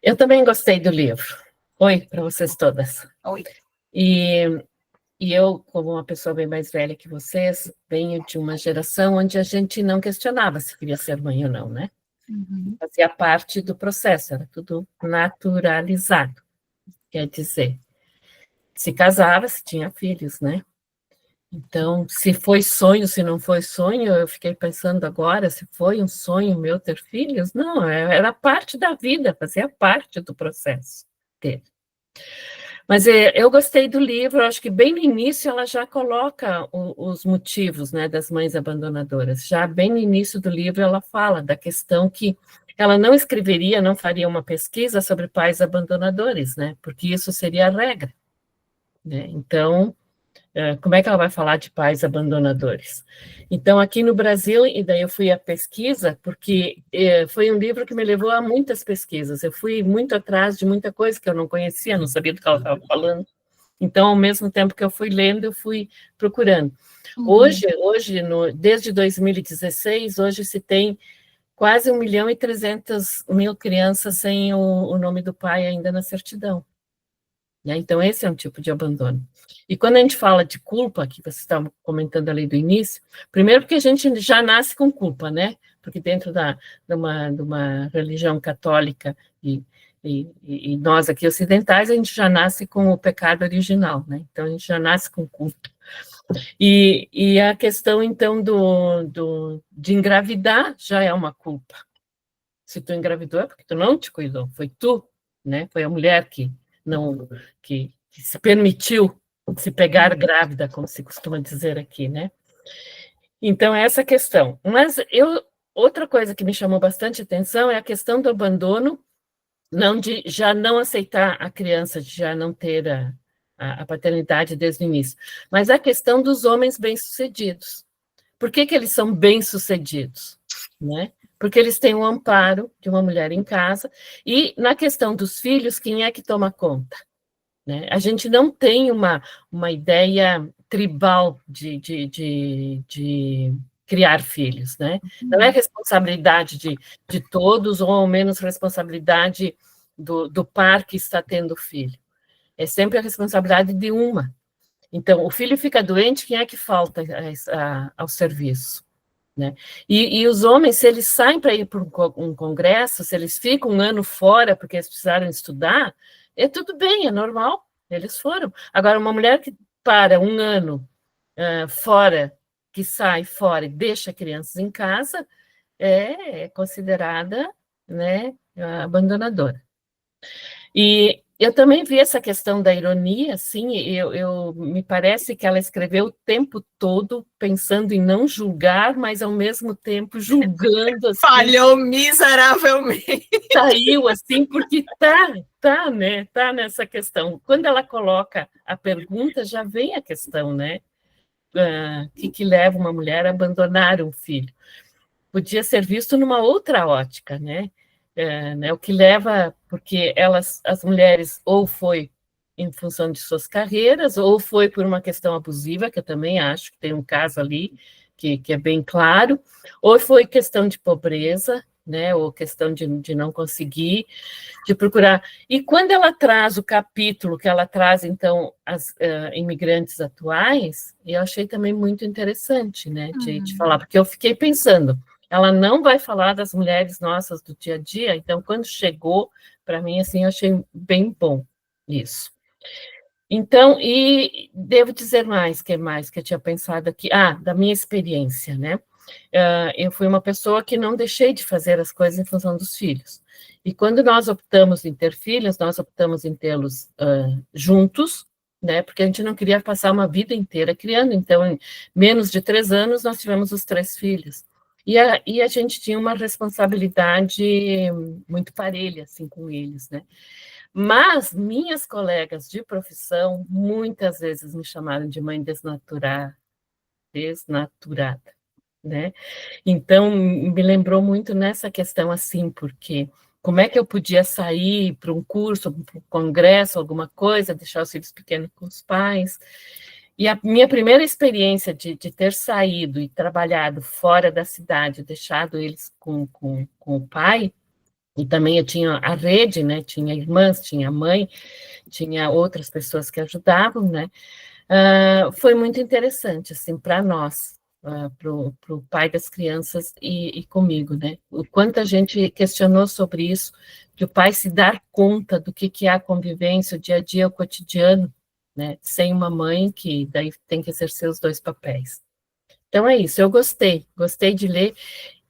Eu também gostei do livro. Oi, para vocês todas. Oi. E eu, como uma pessoa bem mais velha que vocês, venho de uma geração onde a gente não questionava se queria ser mãe ou não, né? Uhum. Fazia parte do processo, era tudo naturalizado. Quer dizer, se casava, se tinha filhos, né? Então, se foi sonho, se não foi sonho, eu fiquei pensando agora, se foi um sonho meu ter filhos, não, era parte da vida, fazia parte do processo dele. Mas eu gostei do livro, acho que bem no início ela já coloca os motivos, né, das mães abandonadoras. Já bem no início do livro ela fala da questão que ela não escreveria, não faria uma pesquisa sobre pais abandonadores, né, porque isso seria a regra, né? Então, como é que ela vai falar de pais abandonadores? Então, aqui no Brasil, e daí eu fui à pesquisa, porque foi um livro que me levou a muitas pesquisas. Eu fui muito atrás de muita coisa que eu não conhecia, não sabia do que ela estava falando. Então, ao mesmo tempo que eu fui lendo, eu fui procurando. Hoje desde 2016, hoje se tem quase 1.300.000 crianças sem o nome do pai ainda na certidão. Né? Então, esse é um tipo de abandono. E quando a gente fala de culpa, que vocês estavam comentando ali do início, primeiro porque a gente já nasce com culpa, né? Porque dentro de uma religião católica e nós aqui ocidentais, a gente já nasce com o pecado original, né? Então, a gente já nasce com culpa. E a questão, então, de engravidar já é uma culpa. Se tu engravidou é porque tu não te cuidou, foi tu, né? Foi a mulher que se permitiu se pegar grávida, como se costuma dizer aqui, né? Então, é essa questão. Mas outra coisa que me chamou bastante atenção é a questão do abandono, de já não aceitar a criança, de já não ter a paternidade desde o início, mas a questão dos homens bem-sucedidos. Por que eles são bem-sucedidos? Né? Porque eles têm o amparo de uma mulher em casa, e na questão dos filhos, quem é que toma conta? Né? A gente não tem uma ideia tribal de criar filhos, né? Não é responsabilidade de todos, ou ao menos responsabilidade do par que está tendo filho. É sempre a responsabilidade de uma. Então, o filho fica doente, quem é que falta ao serviço? Né? E os homens, se eles saem para ir para um congresso, se eles ficam um ano fora porque eles precisaram estudar, tudo bem, é normal, eles foram. Agora, uma mulher que para um ano fora, que sai fora e deixa crianças em casa, é considerada, né, abandonadora. E eu também vi essa questão da ironia, assim, me parece que ela escreveu o tempo todo pensando em não julgar, mas ao mesmo tempo julgando. Assim, falhou miseravelmente. Saiu assim, porque né, tá nessa questão. Quando ela coloca a pergunta, já vem a questão, né? Que leva uma mulher a abandonar um filho? Podia ser visto numa outra ótica, né? O que leva, porque as mulheres, ou foi em função de suas carreiras, ou foi por uma questão abusiva, que eu também acho que tem um caso ali que é bem claro, ou foi questão de pobreza, né? Ou questão de não conseguir, de procurar. E quando ela traz o capítulo que ela traz, então, as imigrantes atuais, eu achei também muito interessante, né? De falar, porque eu fiquei pensando, ela não vai falar das mulheres nossas do dia a dia, então, quando chegou, para mim, assim, eu achei bem bom isso. Então, e devo dizer mais que eu tinha pensado aqui, da minha experiência, né? Eu fui uma pessoa que não deixei de fazer as coisas em função dos filhos. E quando nós optamos em ter filhos, nós optamos em tê-los juntos, né? Porque a gente não queria passar uma vida inteira criando. Então, em menos de 3 anos, nós tivemos os 3 filhos. E a gente tinha uma responsabilidade muito parelha, assim, com eles, né? Mas minhas colegas de profissão, muitas vezes me chamaram de mãe desnaturada, né? Então, me lembrou muito nessa questão, assim, porque como é que eu podia sair para um curso, para um congresso, alguma coisa, deixar os filhos pequenos com os pais. E a minha primeira experiência de ter saído e trabalhado fora da cidade, deixado eles com o pai, e também eu tinha a rede, né? Tinha irmãs, tinha mãe, tinha outras pessoas que ajudavam, né? Foi muito interessante, assim, para nós, para o pai das crianças e comigo, né? O quanto a gente questionou sobre isso, que o pai se dar conta do que é a convivência, o dia a dia, o cotidiano, né? Sem uma mãe que daí tem que exercer os 2 papéis. Então é isso, eu gostei de ler.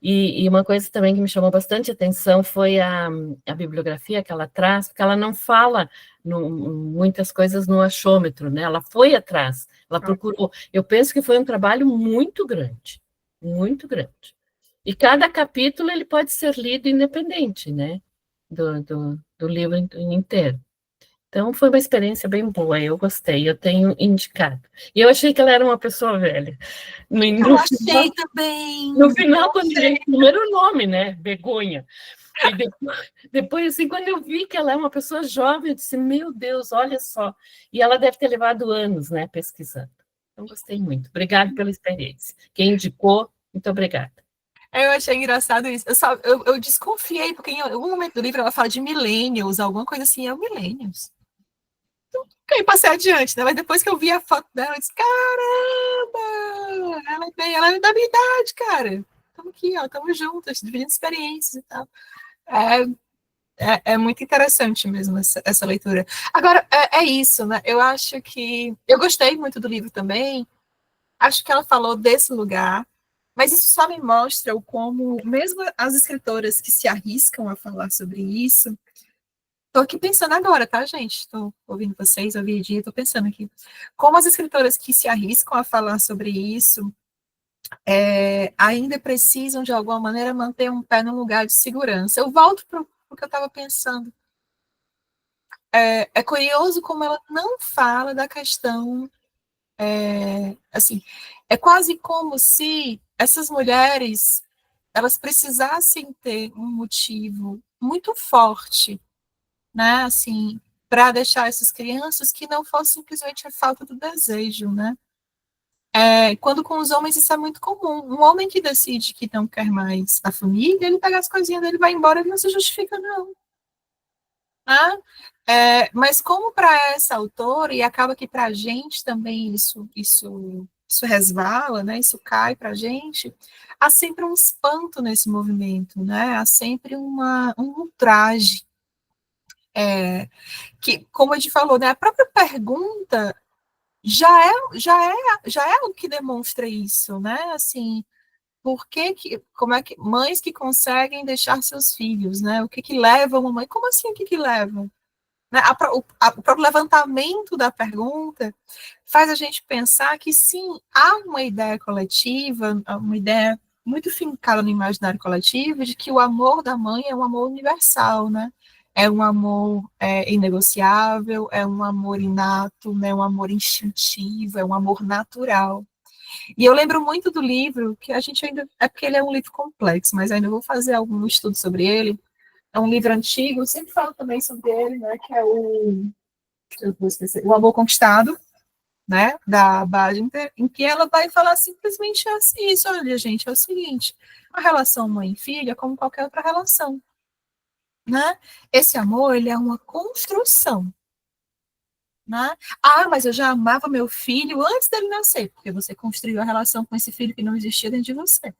E uma coisa também que me chamou bastante atenção foi a bibliografia que ela traz, porque ela não fala muitas coisas no achômetro, né? Ela foi atrás, ela procurou. Eu penso que foi um trabalho muito grande, muito grande. E cada capítulo ele pode ser lido independente, né? Do livro inteiro. Então, foi uma experiência bem boa, eu gostei, eu tenho indicado. E eu achei que ela era uma pessoa velha. Eu achei também. No final, quando ele o primeiro nome, né? Begonha. E depois, assim, quando eu vi que ela é uma pessoa jovem, eu disse, meu Deus, olha só. E ela deve ter levado anos, né, pesquisando. Então, gostei muito. Obrigada pela experiência. Quem indicou, muito obrigada. Eu achei engraçado isso. Eu desconfiei, porque em algum momento do livro ela fala de millennials, alguma coisa assim, é o millennials. Aí passei adiante, né? Mas depois que eu vi a foto dela, eu disse, caramba! Ela é da minha idade, cara. Estamos aqui, ó, estamos juntas, dividindo experiências e tal. É muito interessante mesmo essa leitura. Agora, é isso, né? Eu acho que... Eu gostei muito do livro também. Acho que ela falou desse lugar, mas isso só me mostra o como, mesmo as escritoras que se arriscam a falar sobre isso... Estou aqui pensando agora, tá, gente? Estou ouvindo vocês, ouvi dia, estou pensando aqui. Como as escritoras que se arriscam a falar sobre isso ainda precisam, de alguma maneira, manter um pé no lugar de segurança. Eu volto para o que eu estava pensando. É curioso como ela não fala da questão... assim, é quase como se essas mulheres elas precisassem ter um motivo muito forte, né, assim, para deixar essas crianças que não fosse simplesmente a falta do desejo, né? Quando com os homens isso é muito comum. Um homem que decide que não quer mais a família, ele pega as coisinhas dele, vai embora, ele não se justifica, não. Né? Mas como para essa autora, e acaba que para a gente também isso resvala, né? Isso cai para a gente, há sempre um espanto nesse movimento, né? Há sempre um ultraje. Que, como a gente falou, né, a própria pergunta já é o que demonstra isso, né? Assim, como é que mães que conseguem deixar seus filhos, né? O que leva uma mãe? Como assim, o que leva? Né? O próprio levantamento da pergunta faz a gente pensar que sim, há uma ideia coletiva, uma ideia muito fincada no imaginário coletivo de que o amor da mãe é um amor universal, né? É um amor inegociável, é um amor inato, né? Um amor instintivo, é um amor natural. E eu lembro muito do livro, que a gente ainda. É porque ele é um livro complexo, mas ainda vou fazer algum estudo sobre ele. É um livro antigo, eu sempre falo também sobre ele, né? Que é eu vou esquecer, O Amor Conquistado, né? Da Badinter, em que ela vai falar simplesmente assim: isso, olha, gente, é o seguinte: a relação mãe e filha é como qualquer outra relação, né? Esse amor, ele é uma construção. Né? Ah, mas eu já amava meu filho antes dele nascer, porque você construiu a relação com esse filho que não existia dentro de você.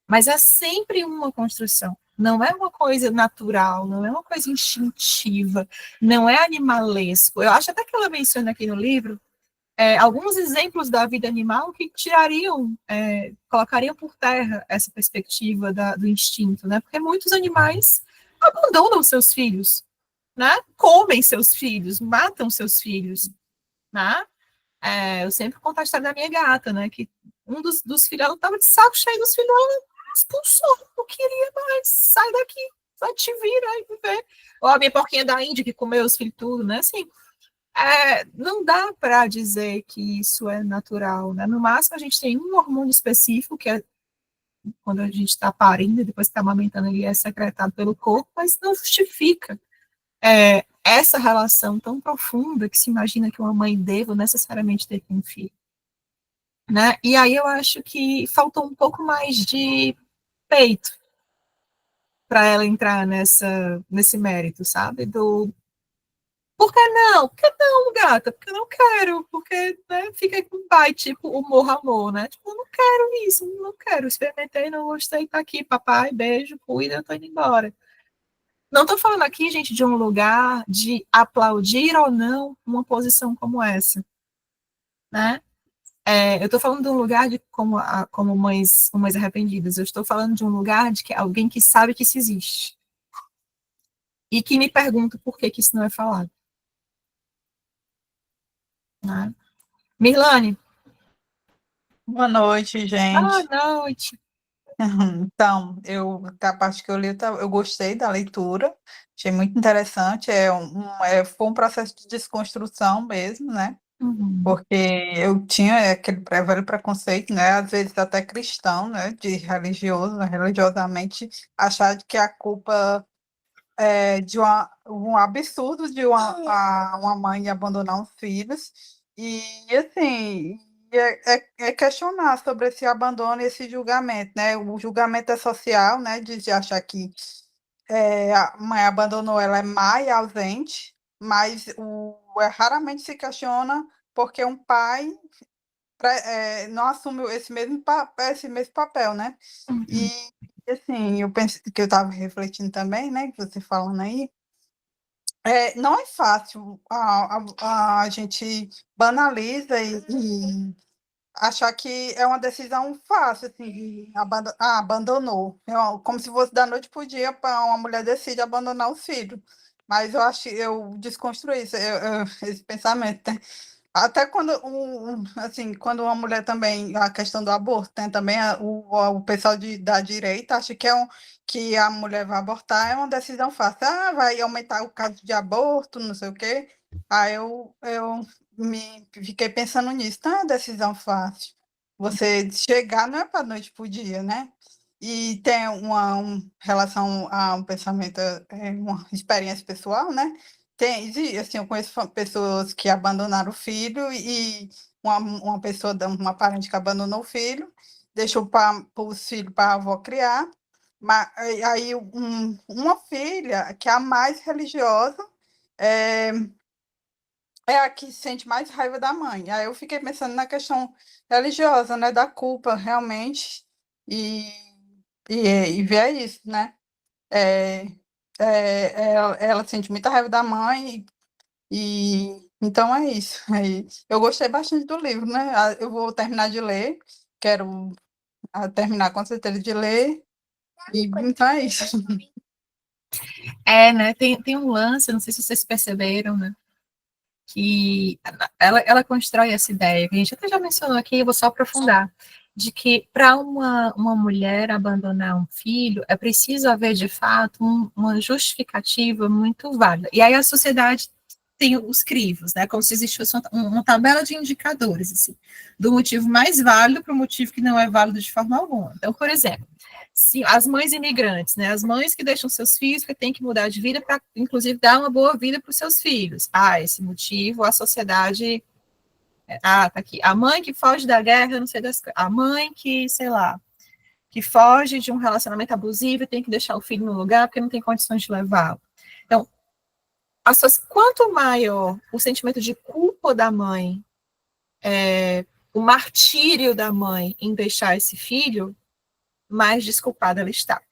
Mas é sempre uma construção. Não é uma coisa natural, não é uma coisa instintiva, não é animalesco. Eu acho até que ela menciona aqui no livro alguns exemplos da vida animal que colocariam por terra essa perspectiva do instinto, né? Porque muitos animais abandonam seus filhos, né? Comem seus filhos, matam seus filhos, né? Eu sempre conto a história da minha gata, né? Que um dos filhos, ela estava de saco cheio dos filhos, ela expulsou, não queria mais, sai daqui, vai te vir aí viver. Ou a minha porquinha da Índia que comeu os filhos tudo, né? Assim, não dá para dizer que isso é natural, né? No máximo a gente tem um hormônio específico, que é quando a gente está parindo e depois está amamentando, ele é secretado pelo corpo, mas não justifica essa relação tão profunda que se imagina que uma mãe deva necessariamente ter com um filho. Né? E aí eu acho que faltou um pouco mais de peito para ela entrar nesse mérito, sabe? Por que não? Por que não, gata? Porque eu não quero, porque né, fica com pai, tipo, o morro-amor, né? Tipo, eu não quero isso, não quero, experimentei, não gostei, tá aqui, papai, beijo, cuida, eu tô indo embora. Não estou falando aqui, gente, de um lugar de aplaudir ou não uma posição como essa, né? Eu estou falando de um lugar de como mães arrependidas. Eu estou falando de um lugar de que alguém que sabe que isso existe e que me pergunta por que isso não é falado. Né? Mirlane, Boa noite, boa gente. noite. Então, da parte que eu li, eu gostei da leitura, achei muito interessante. Foi um processo de desconstrução mesmo, né? Uhum. Porque eu tinha aquele velho preconceito, né? Às vezes até cristão, né? De religioso, religiosamente, achar que a culpa é de um absurdo de uma mãe abandonar os filhos. E, assim, é questionar sobre esse abandono e esse julgamento, né? O julgamento é social, né? De achar que a mãe abandonou, ela é má e ausente, mas raramente se questiona porque um pai não assume esse mesmo papel, né? E, assim, eu penso que eu estava refletindo também, né? Que você falando aí, não é fácil, a gente banaliza e achar que é uma decisão fácil, assim, abandonou. Como se fosse da noite para o dia, uma mulher decide abandonar o filho. Mas eu desconstruí esse pensamento, né? Até quando, assim, quando uma mulher também, a questão do aborto, tem também o pessoal da direita acha que a mulher vai abortar é uma decisão fácil. Ah, vai aumentar o caso de aborto, não sei o quê. Aí eu fiquei pensando nisso. Não é uma decisão fácil. Você chegar não é para noite para o dia, né? E tem relação a um pensamento, uma experiência pessoal, né? Assim, eu conheço pessoas que abandonaram o filho e uma pessoa, uma parente que abandonou o filho, deixou os filhos para a avó criar, mas aí uma filha, que é a mais religiosa, é, é a que sente mais raiva da mãe. Aí eu fiquei pensando na questão religiosa, né, da culpa, realmente, e ver isso, né? É, ela sente muita raiva da mãe, e então é isso. Aí, eu gostei bastante do livro, né? Eu vou terminar de ler, quero terminar com certeza de ler, e então é isso. Né? Tem um lance, não sei se vocês perceberam, né? Que ela constrói essa ideia, que a gente até já mencionou aqui, eu vou só aprofundar, de que para uma mulher abandonar um filho, é preciso haver, de fato, uma justificativa muito válida. E aí a sociedade tem os crivos, né, como se existisse uma tabela de indicadores, assim, do motivo mais válido para o motivo que não é válido de forma alguma. Então, por exemplo, se as mães imigrantes, né, as mães que deixam seus filhos, que têm que mudar de vida para, inclusive, dar uma boa vida para os seus filhos. Esse motivo, a sociedade... tá aqui. A mãe que foge da guerra, não sei das coisas. A mãe que, sei lá, que foge de um relacionamento abusivo e tem que deixar o filho no lugar porque não tem condições de levá-lo. Então, quanto maior o sentimento de culpa da mãe, o martírio da mãe em deixar esse filho, mais desculpada ela está.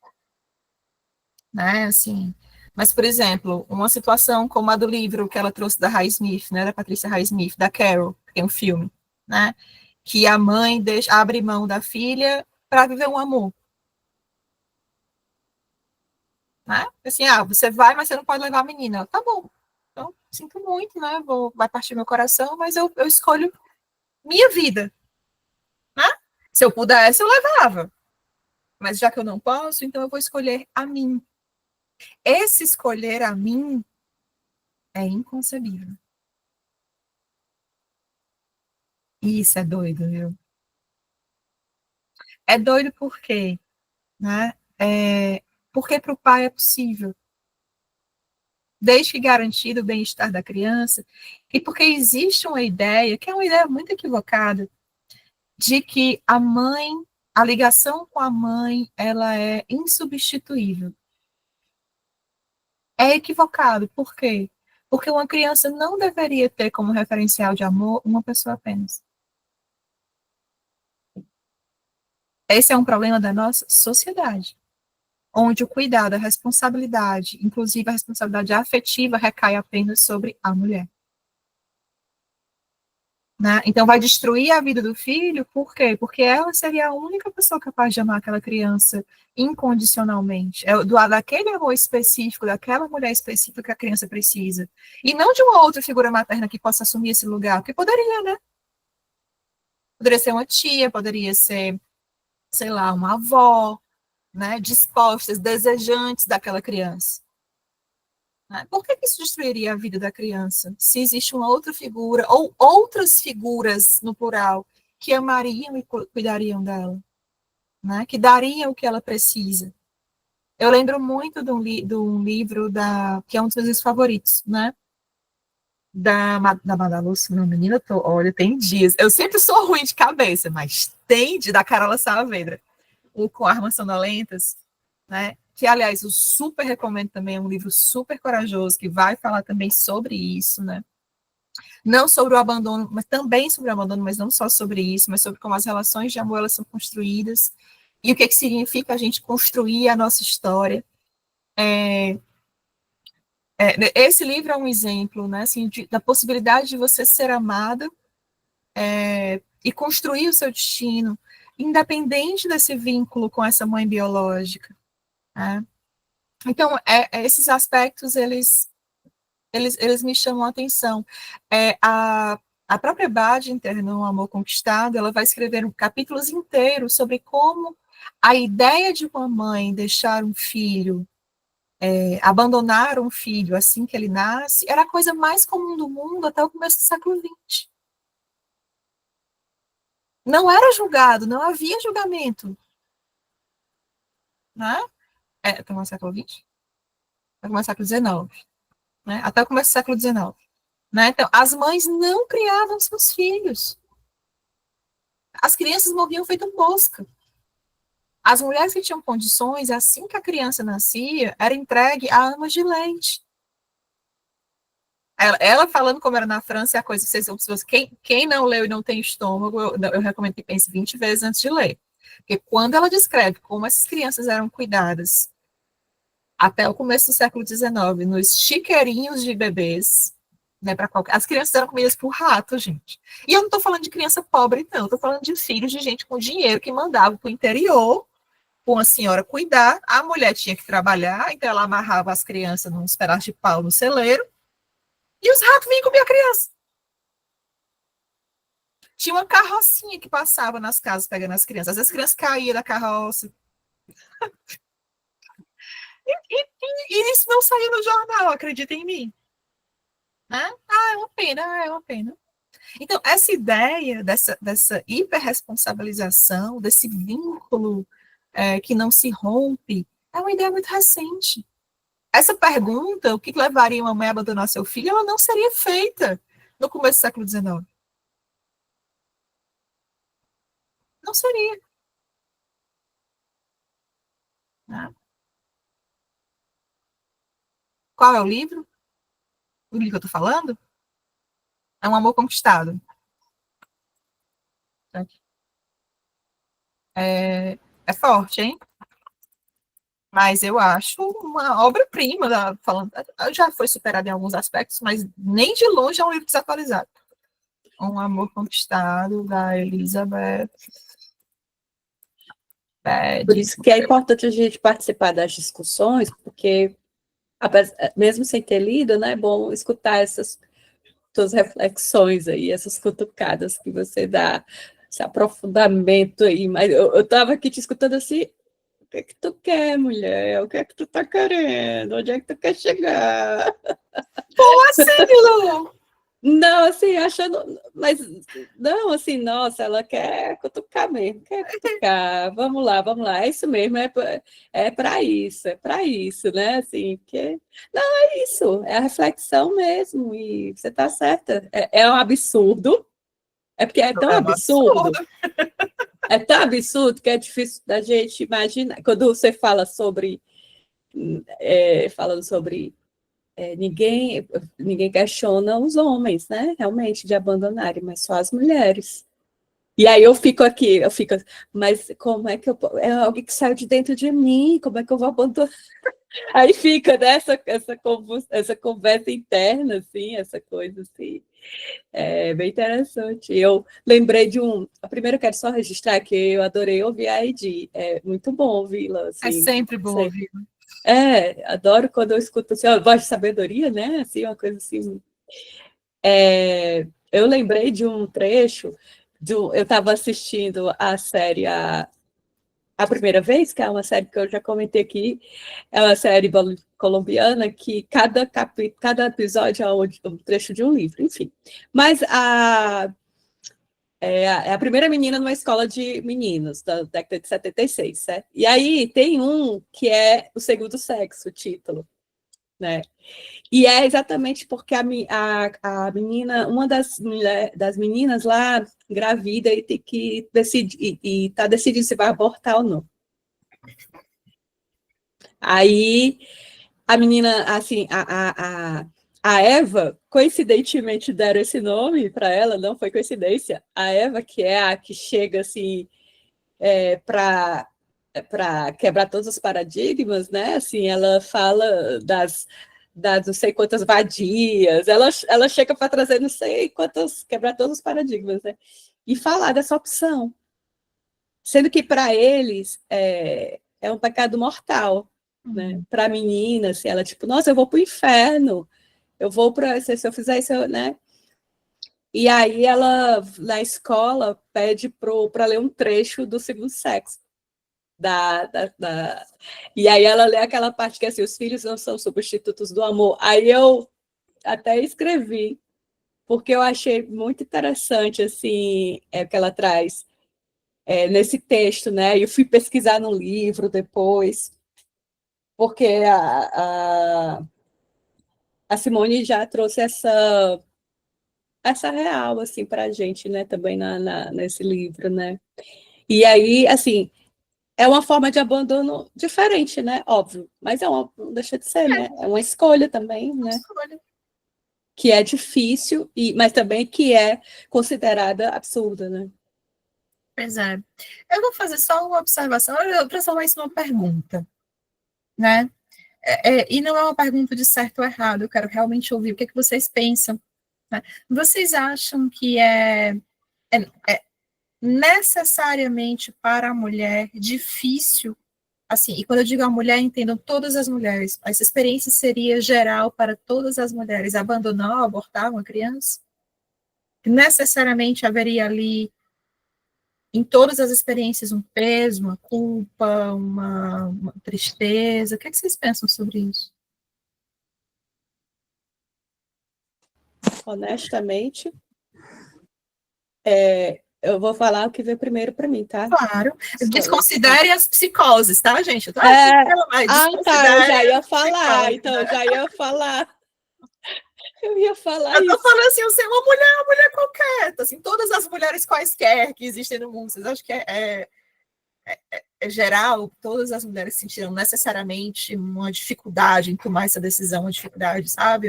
Né, assim. Mas, por exemplo, uma situação como a do livro que ela trouxe da Highsmith, né, da Patrícia Highsmith, da Carol, que tem um filme, né, que a mãe abre mão da filha para viver um amor. Né? Assim, você vai, mas você não pode levar a menina. Ela, tá bom. Então, sinto muito, né, vai partir meu coração, mas eu escolho minha vida. Né? Se eu pudesse, eu levava. Mas já que eu não posso, então eu vou escolher a mim. Esse escolher a mim é inconcebível. Isso é doido, viu? É doido por quê? Né? Porque para o pai é possível. Desde que garantido o bem-estar da criança, e porque existe uma ideia, que é uma ideia muito equivocada, de que a ligação com a mãe, ela é insubstituível. É equivocado. Por quê? Porque uma criança não deveria ter como referencial de amor uma pessoa apenas. Esse é um problema da nossa sociedade, onde o cuidado, a responsabilidade, inclusive a responsabilidade afetiva, recai apenas sobre a mulher. Né? Então, vai destruir a vida do filho, por quê? Porque ela seria a única pessoa capaz de amar aquela criança incondicionalmente. Daquele amor específico, daquela mulher específica que a criança precisa. E não de uma outra figura materna que possa assumir esse lugar, porque poderia, né? Poderia ser uma tia, poderia ser, sei lá, uma avó, né? Dispostas, desejantes daquela criança. Por que isso destruiria a vida da criança? Se existe uma outra figura, ou outras figuras, no plural, que amariam e cuidariam dela, né? Que dariam o que ela precisa. Eu lembro muito de um livro que é um dos meus livros favoritos, né? Da Madaluz, não, menina, olha, tem dias. Eu sempre sou ruim de cabeça, mas da Carola Saavedra, o Com Armas Sonolentas, né? Que, aliás, eu super recomendo também, é um livro super corajoso, que vai falar também sobre isso, né? Não sobre o abandono, mas também sobre o abandono, mas não só sobre isso, mas sobre como as relações de amor elas são construídas e o que significa a gente construir a nossa história. Esse livro é um exemplo, né, assim, da possibilidade de você ser amada e construir o seu destino, independente desse vínculo com essa mãe biológica. Né? Então, esses aspectos, eles me chamam a atenção. A própria Badinger, no Amor Conquistado, ela vai escrever capítulos inteiros sobre como a ideia de uma mãe deixar um filho, abandonar um filho assim que ele nasce, era a coisa mais comum do mundo até o começo do século XX. Não era julgado, não havia julgamento. Né? Até o século XX? Até o século XIX. Né? Até o começo do século XIX. Né? Então, as mães não criavam seus filhos. As crianças morriam feito mosca. As mulheres que tinham condições, assim que a criança nascia, era entregue a amas de leite. Ela falando como era na França, é a coisa, quem não leu e não tem estômago, eu recomendo que pense 20 vezes antes de ler. Porque quando ela descreve como essas crianças eram cuidadas até o começo do século XIX, nos chiqueirinhos de bebês, né, as crianças eram comidas por rato, gente. E eu não estou falando de criança pobre, não, estou falando de filhos de gente com dinheiro que mandava para o interior, com a senhora cuidar, a mulher tinha que trabalhar, então ela amarrava as crianças num pedaços de pau no celeiro, e os ratos vinham comer a criança. Tinha uma carrocinha que passava nas casas pegando as crianças. Às vezes as crianças caíam da carroça. E isso não saiu no jornal, acredita em mim. Né? É uma pena, é uma pena. Então, essa ideia dessa hiperresponsabilização, desse vínculo que não se rompe, é uma ideia muito recente. Essa pergunta, o que levaria uma mãe a abandonar seu filho, ela não seria feita no começo do século XIX. Não seria. Né? Qual é o livro? O livro que eu estou falando? É Um Amor Conquistado. É forte, hein? Mas eu acho uma obra-prima, já foi superada em alguns aspectos, mas nem de longe é um livro desatualizado. Um Amor Conquistado, da Elizabeth. Por isso que é importante a gente participar das discussões, porque, mesmo sem ter lido, né, é bom escutar essas tuas reflexões aí, essas cutucadas que você dá, esse aprofundamento aí. Mas eu estava aqui te escutando assim, o que é que tu quer, mulher? O que é que tu tá querendo? Onde é que tu quer chegar? Como assim, Lu? Não, assim, achando, mas não, assim, nossa, ela quer cutucar mesmo, quer cutucar, vamos lá, é isso mesmo, é para isso, né, assim, porque, não, é isso, é a reflexão mesmo, e você está certa, é um absurdo, é porque é tão absurdo, é tão absurdo que é difícil da gente imaginar, quando você fala sobre, falando sobre ninguém questiona os homens, né? Realmente, de abandonarem, mas só as mulheres. E aí eu fico aqui, mas como é que é alguém que saiu de dentro de mim, como é que eu vou abandonar? Aí fica, né, essa conversa interna, assim, essa coisa assim. É bem interessante. Eu lembrei primeiro eu quero só registrar que eu adorei ouvir a Edi, é muito bom ouvi-la. Assim, é sempre bom ouvir. Adoro quando eu escuto assim, voz de sabedoria, né? Assim, uma coisa assim. Eu lembrei de um trecho, eu estava assistindo a série a primeira vez, que é uma série que eu já comentei aqui, é uma série colombiana que cada episódio é um trecho de um livro, enfim. Mas é a primeira menina numa escola de meninos, da década de 76, certo? E aí tem um que é O Segundo Sexo, o título, né? E é exatamente porque a menina, uma das meninas lá, engravida e tem que decidir, e está decidindo se vai abortar ou não. Aí a menina, assim, a Eva, coincidentemente deram esse nome para ela, não foi coincidência. A Eva, que é a que chega assim para quebrar todos os paradigmas, né? Assim, ela fala das não sei quantas vadias, ela chega para trazer não sei quantas, quebrar todos os paradigmas, né? E falar dessa opção. Sendo que para eles é um pecado mortal, né? Para a menina, assim, ela tipo, nossa, eu vou para o inferno, eu vou para, se eu fizer isso, né? E aí ela, na escola, pede para ler um trecho do Segundo Sexo. E aí ela lê aquela parte que é assim, os filhos não são substitutos do amor. Aí eu até escrevi, porque eu achei muito interessante assim, o que ela traz nesse texto, né? Eu fui pesquisar no livro depois, porque a Simone já trouxe essa real assim para a gente, né? Também nesse livro, né? E aí, assim, é uma forma de abandono diferente, né? Óbvio, mas não deixa de ser, né? É uma escolha também, né? Que é difícil, mas também que é considerada absurda, né? Pois é. Eu vou fazer só uma observação, eu transformar isso numa pergunta, né? E não é uma pergunta de certo ou errado, eu quero realmente ouvir o que é que vocês pensam, né? Vocês acham que é necessariamente para a mulher difícil, assim, e quando eu digo a mulher, entendam todas as mulheres, essa experiência seria geral para todas as mulheres, abandonar ou abortar uma criança? Necessariamente haveria ali, em todas as experiências, um peso, uma culpa, uma tristeza? O que é que vocês pensam sobre isso? Honestamente, eu vou falar o que veio primeiro para mim, tá? Claro. Desconsidere as psicoses, tá, gente? Eu tô tá, eu já ia falar, então, eu já ia falar. Eu ia falar eu tô isso. falando assim, você é uma mulher qualquer, assim, todas as mulheres quaisquer que existem no mundo, vocês acham que é geral, todas as mulheres sentiram necessariamente uma dificuldade em tomar essa decisão, uma dificuldade, sabe?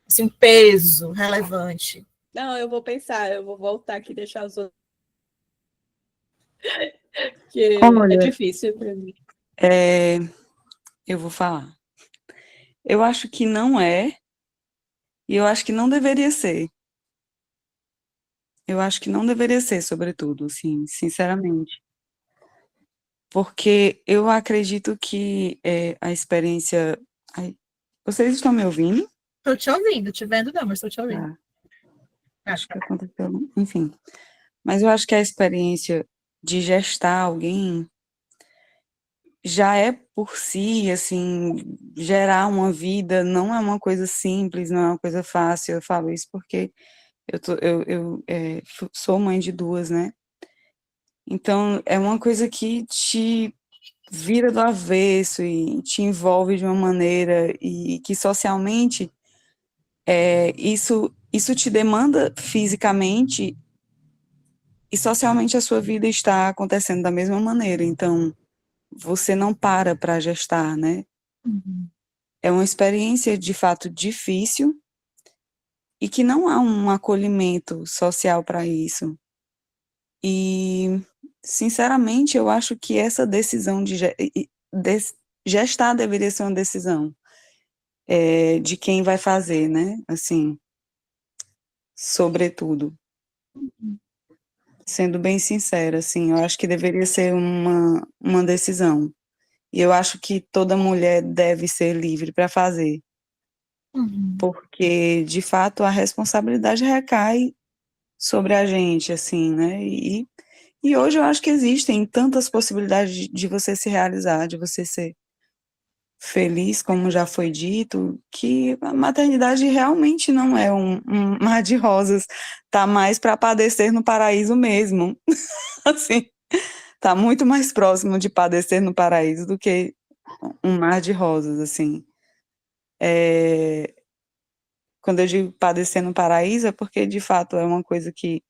Assim, um peso relevante. Não, eu vou pensar, eu vou voltar aqui e deixar os outros. Porque é difícil para mim. Eu vou falar. Eu acho que não é, e eu acho que não deveria ser. Eu acho que não deveria ser, sobretudo, assim, sinceramente. Porque eu acredito que a experiência... Ai, vocês estão me ouvindo? Estou te ouvindo, te vendo não, mas estou te ouvindo. Acho que aconteceu, enfim. Mas eu acho que a experiência de gestar alguém já é por si, assim, gerar uma vida não é uma coisa simples, não é uma coisa fácil. Eu falo isso porque eu sou mãe de 2, né? Então, é uma coisa que te vira do avesso e te envolve de uma maneira e que socialmente isso te demanda fisicamente e socialmente a sua vida está acontecendo da mesma maneira. Então, você não para gestar, né? Uhum. É uma experiência, de fato, difícil e que não há um acolhimento social para isso. E, sinceramente, eu acho que essa decisão de gestar deveria ser uma decisão de quem vai fazer, né? Assim, sobretudo. Sendo bem sincera, assim, eu acho que deveria ser uma decisão. E eu acho que toda mulher deve ser livre para fazer. Uhum. Porque, de fato, a responsabilidade recai sobre a gente, assim, né? E hoje eu acho que existem tantas possibilidades de você se realizar, de você ser feliz, como já foi dito, que a maternidade realmente não é um mar de rosas, tá mais para padecer no paraíso mesmo. Assim, tá muito mais próximo de padecer no paraíso do que um mar de rosas, assim. Quando eu digo padecer no paraíso, é porque, de fato, é uma coisa que,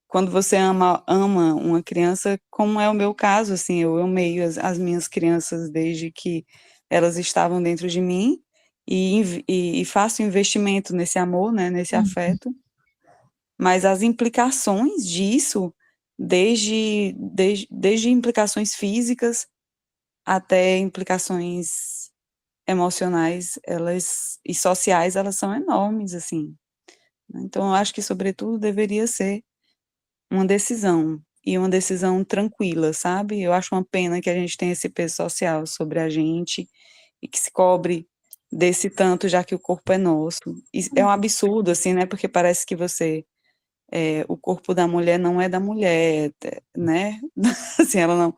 quando você ama uma criança, como é o meu caso, assim, eu amei as minhas crianças desde que elas estavam dentro de mim, e faço investimento nesse amor, né, nesse afeto, mas as implicações disso, desde implicações físicas até implicações emocionais, e sociais, elas são enormes, assim. Então, eu acho que, sobretudo, deveria ser uma decisão, e uma decisão tranquila, sabe? Eu acho uma pena que a gente tenha esse peso social sobre a gente, e que se cobre desse tanto, já que o corpo é nosso. E é um absurdo, assim, né? Porque parece que o corpo da mulher não é da mulher, né? Assim, ela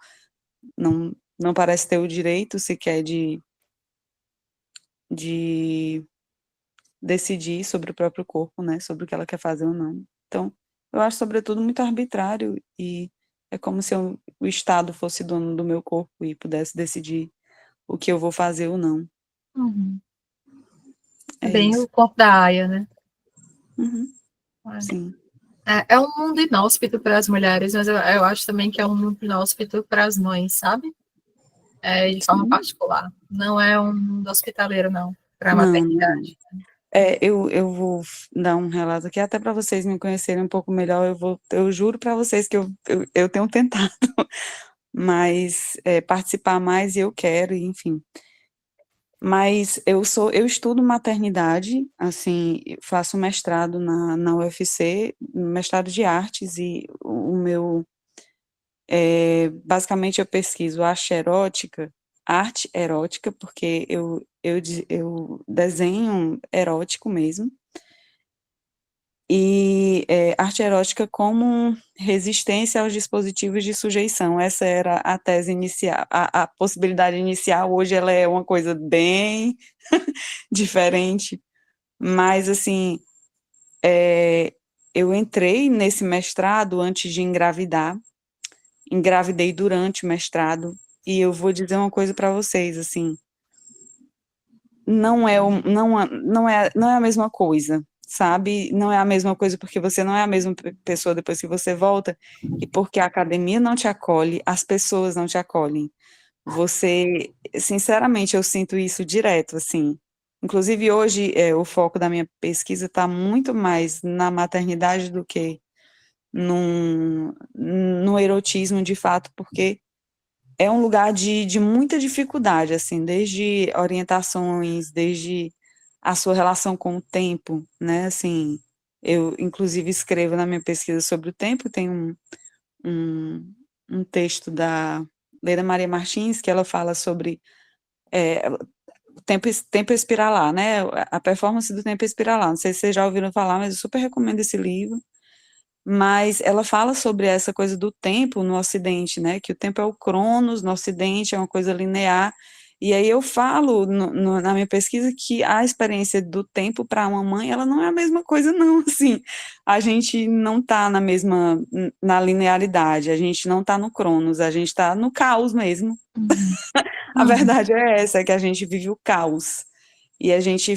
não parece ter o direito sequer de decidir sobre o próprio corpo, né? Sobre o que ela quer fazer ou não. Então, eu acho, sobretudo, muito arbitrário, e é como se o Estado fosse dono do meu corpo e pudesse decidir o que eu vou fazer ou não. Uhum. É bem isso. o corpo da Aya, né? Uhum. Sim. É um mundo inóspito para as mulheres, mas eu acho também que é um mundo inóspito para as mães, sabe? De forma particular. Não é um mundo hospitaleiro, não, para a maternidade. Eu vou dar um relato aqui, até para vocês me conhecerem um pouco melhor. Eu juro para vocês que eu tenho tentado, mas participar mais, e eu quero, enfim. Mas eu estudo maternidade, assim, faço mestrado na UFC, mestrado de artes, e o meu, basicamente eu pesquiso arte erótica, porque eu desenho erótico mesmo, e arte erótica como resistência aos dispositivos de sujeição. Essa era a tese inicial, a possibilidade inicial. Hoje ela é uma coisa bem diferente, mas assim, eu entrei nesse mestrado antes de engravidar, engravidei durante o mestrado, e eu vou dizer uma coisa para vocês, assim, não é a mesma coisa, sabe? Não é a mesma coisa porque você não é a mesma pessoa depois que você volta, e porque a academia não te acolhe, as pessoas não te acolhem. Você, sinceramente, eu sinto isso direto, assim. Inclusive, hoje, o foco da minha pesquisa está muito mais na maternidade do que no erotismo, de fato, porque é um lugar de muita dificuldade, assim, desde orientações, desde a sua relação com o tempo, né, assim, eu, inclusive, escrevo na minha pesquisa sobre o tempo, tem um, um texto da Leila Maria Martins, que ela fala sobre o tempo espiralar, né, a performance do tempo espiralar, não sei se vocês já ouviram falar, mas eu super recomendo esse livro, mas ela fala sobre essa coisa do tempo no Ocidente, né, que o tempo é o cronos, no Ocidente é uma coisa linear, e aí eu falo na minha pesquisa que a experiência do tempo para uma mãe, ela não é a mesma coisa não, assim, a gente não está na linearidade, a gente não está no cronos, a gente está no caos mesmo. A verdade é essa, é que a gente vive o caos, e a gente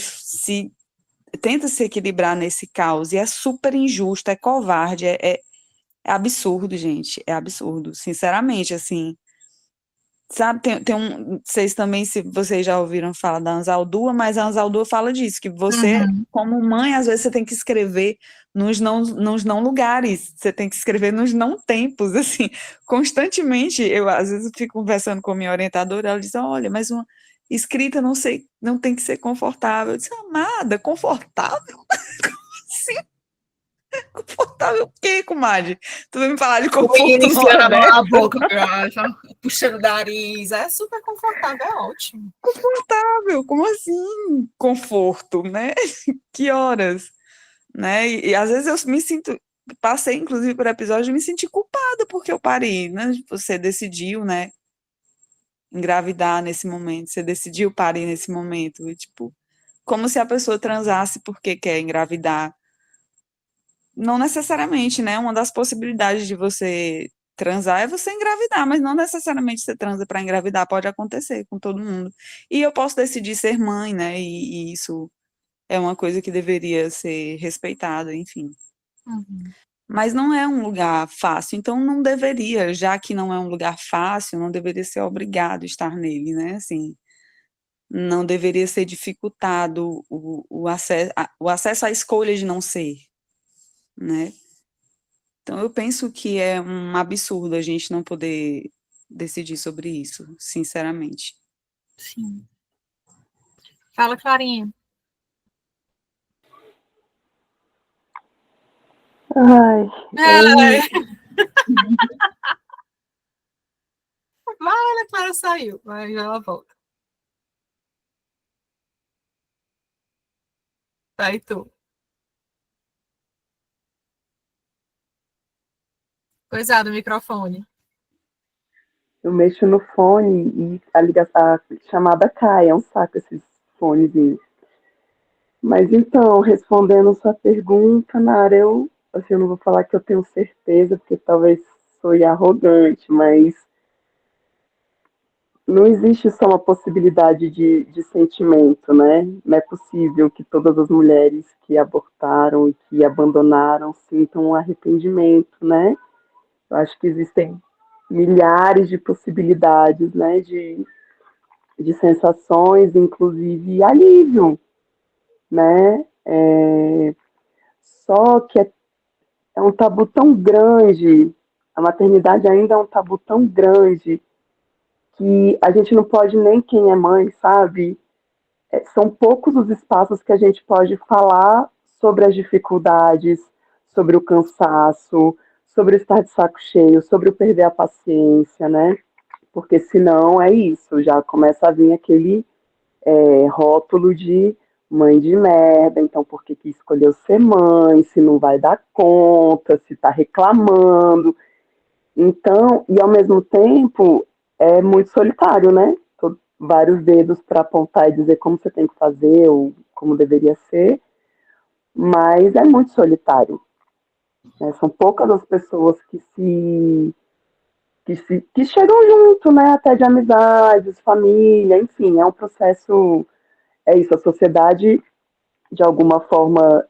tenta se equilibrar nesse caos, e é super injusto, é covarde, é absurdo, gente, é absurdo, sinceramente, assim, sabe, vocês também, se vocês já ouviram falar da Anzaldúa, mas a Anzaldúa fala disso, que você, como mãe, às vezes você tem que escrever nos não lugares, você tem que escrever nos não tempos, assim, constantemente, eu às vezes fico conversando com a minha orientadora, ela diz, olha, mas uma escrita não tem que ser confortável, eu disse, amada, confortável? Sim, confortável o quê, comadre? Tu vai me falar de conforto na hora dessa? A boca, já puxando o nariz, é super confortável, é ótimo. Confortável, como assim? Conforto, né? Que horas? Né? E às vezes eu me sinto, passei inclusive por episódio de me sentir culpada porque eu parei, né? Você decidiu, né? Engravidar nesse momento, você decidiu parir nesse momento, e, tipo, como se a pessoa transasse porque quer engravidar. Não necessariamente, né? Uma das possibilidades de você transar é você engravidar, mas não necessariamente você transa para engravidar, pode acontecer com todo mundo. E eu posso decidir ser mãe, né? E isso é uma coisa que deveria ser respeitada, enfim. Mas não é um lugar fácil, então não deveria, já que não é um lugar fácil, não deveria ser obrigado a estar nele, né? Assim, não deveria ser dificultado o acesso à escolha de não ser, né? Então, eu penso que é um absurdo a gente não poder decidir sobre isso, sinceramente. Sim. Fala, Clarinha. Ai, Vai, a Clara saiu, mas já ela volta. Vai tu. Coisado o microfone. eu mexo no fone e a chamada cai, é um saco esses fonezinhos. Mas então, respondendo sua pergunta, Nara, assim, eu não vou falar que eu tenho certeza, porque talvez sou arrogante, mas não existe só uma possibilidade de sentimento, né? Não é possível que todas as mulheres que abortaram e que abandonaram sintam um arrependimento, né? Eu acho que existem milhares de possibilidades, né? De sensações, inclusive alívio, né? Só que é um tabu tão grande, a maternidade ainda é um tabu tão grande que a gente não pode nem quem é mãe, sabe? são poucos os espaços que a gente pode falar sobre as dificuldades, sobre o cansaço, sobre o estar de saco cheio, sobre o perder a paciência, né? Porque senão é isso, já começa a vir aquele rótulo de mãe de merda, então por que escolheu ser mãe, se não vai dar conta, se está reclamando. Então, e ao mesmo tempo, é muito solitário, né? Vários dedos para apontar e dizer como você tem que fazer ou como deveria ser, mas é muito solitário. Né? São poucas as pessoas que chegam junto, né? Até de amizades, família, enfim, é um processo, é isso, a sociedade de alguma forma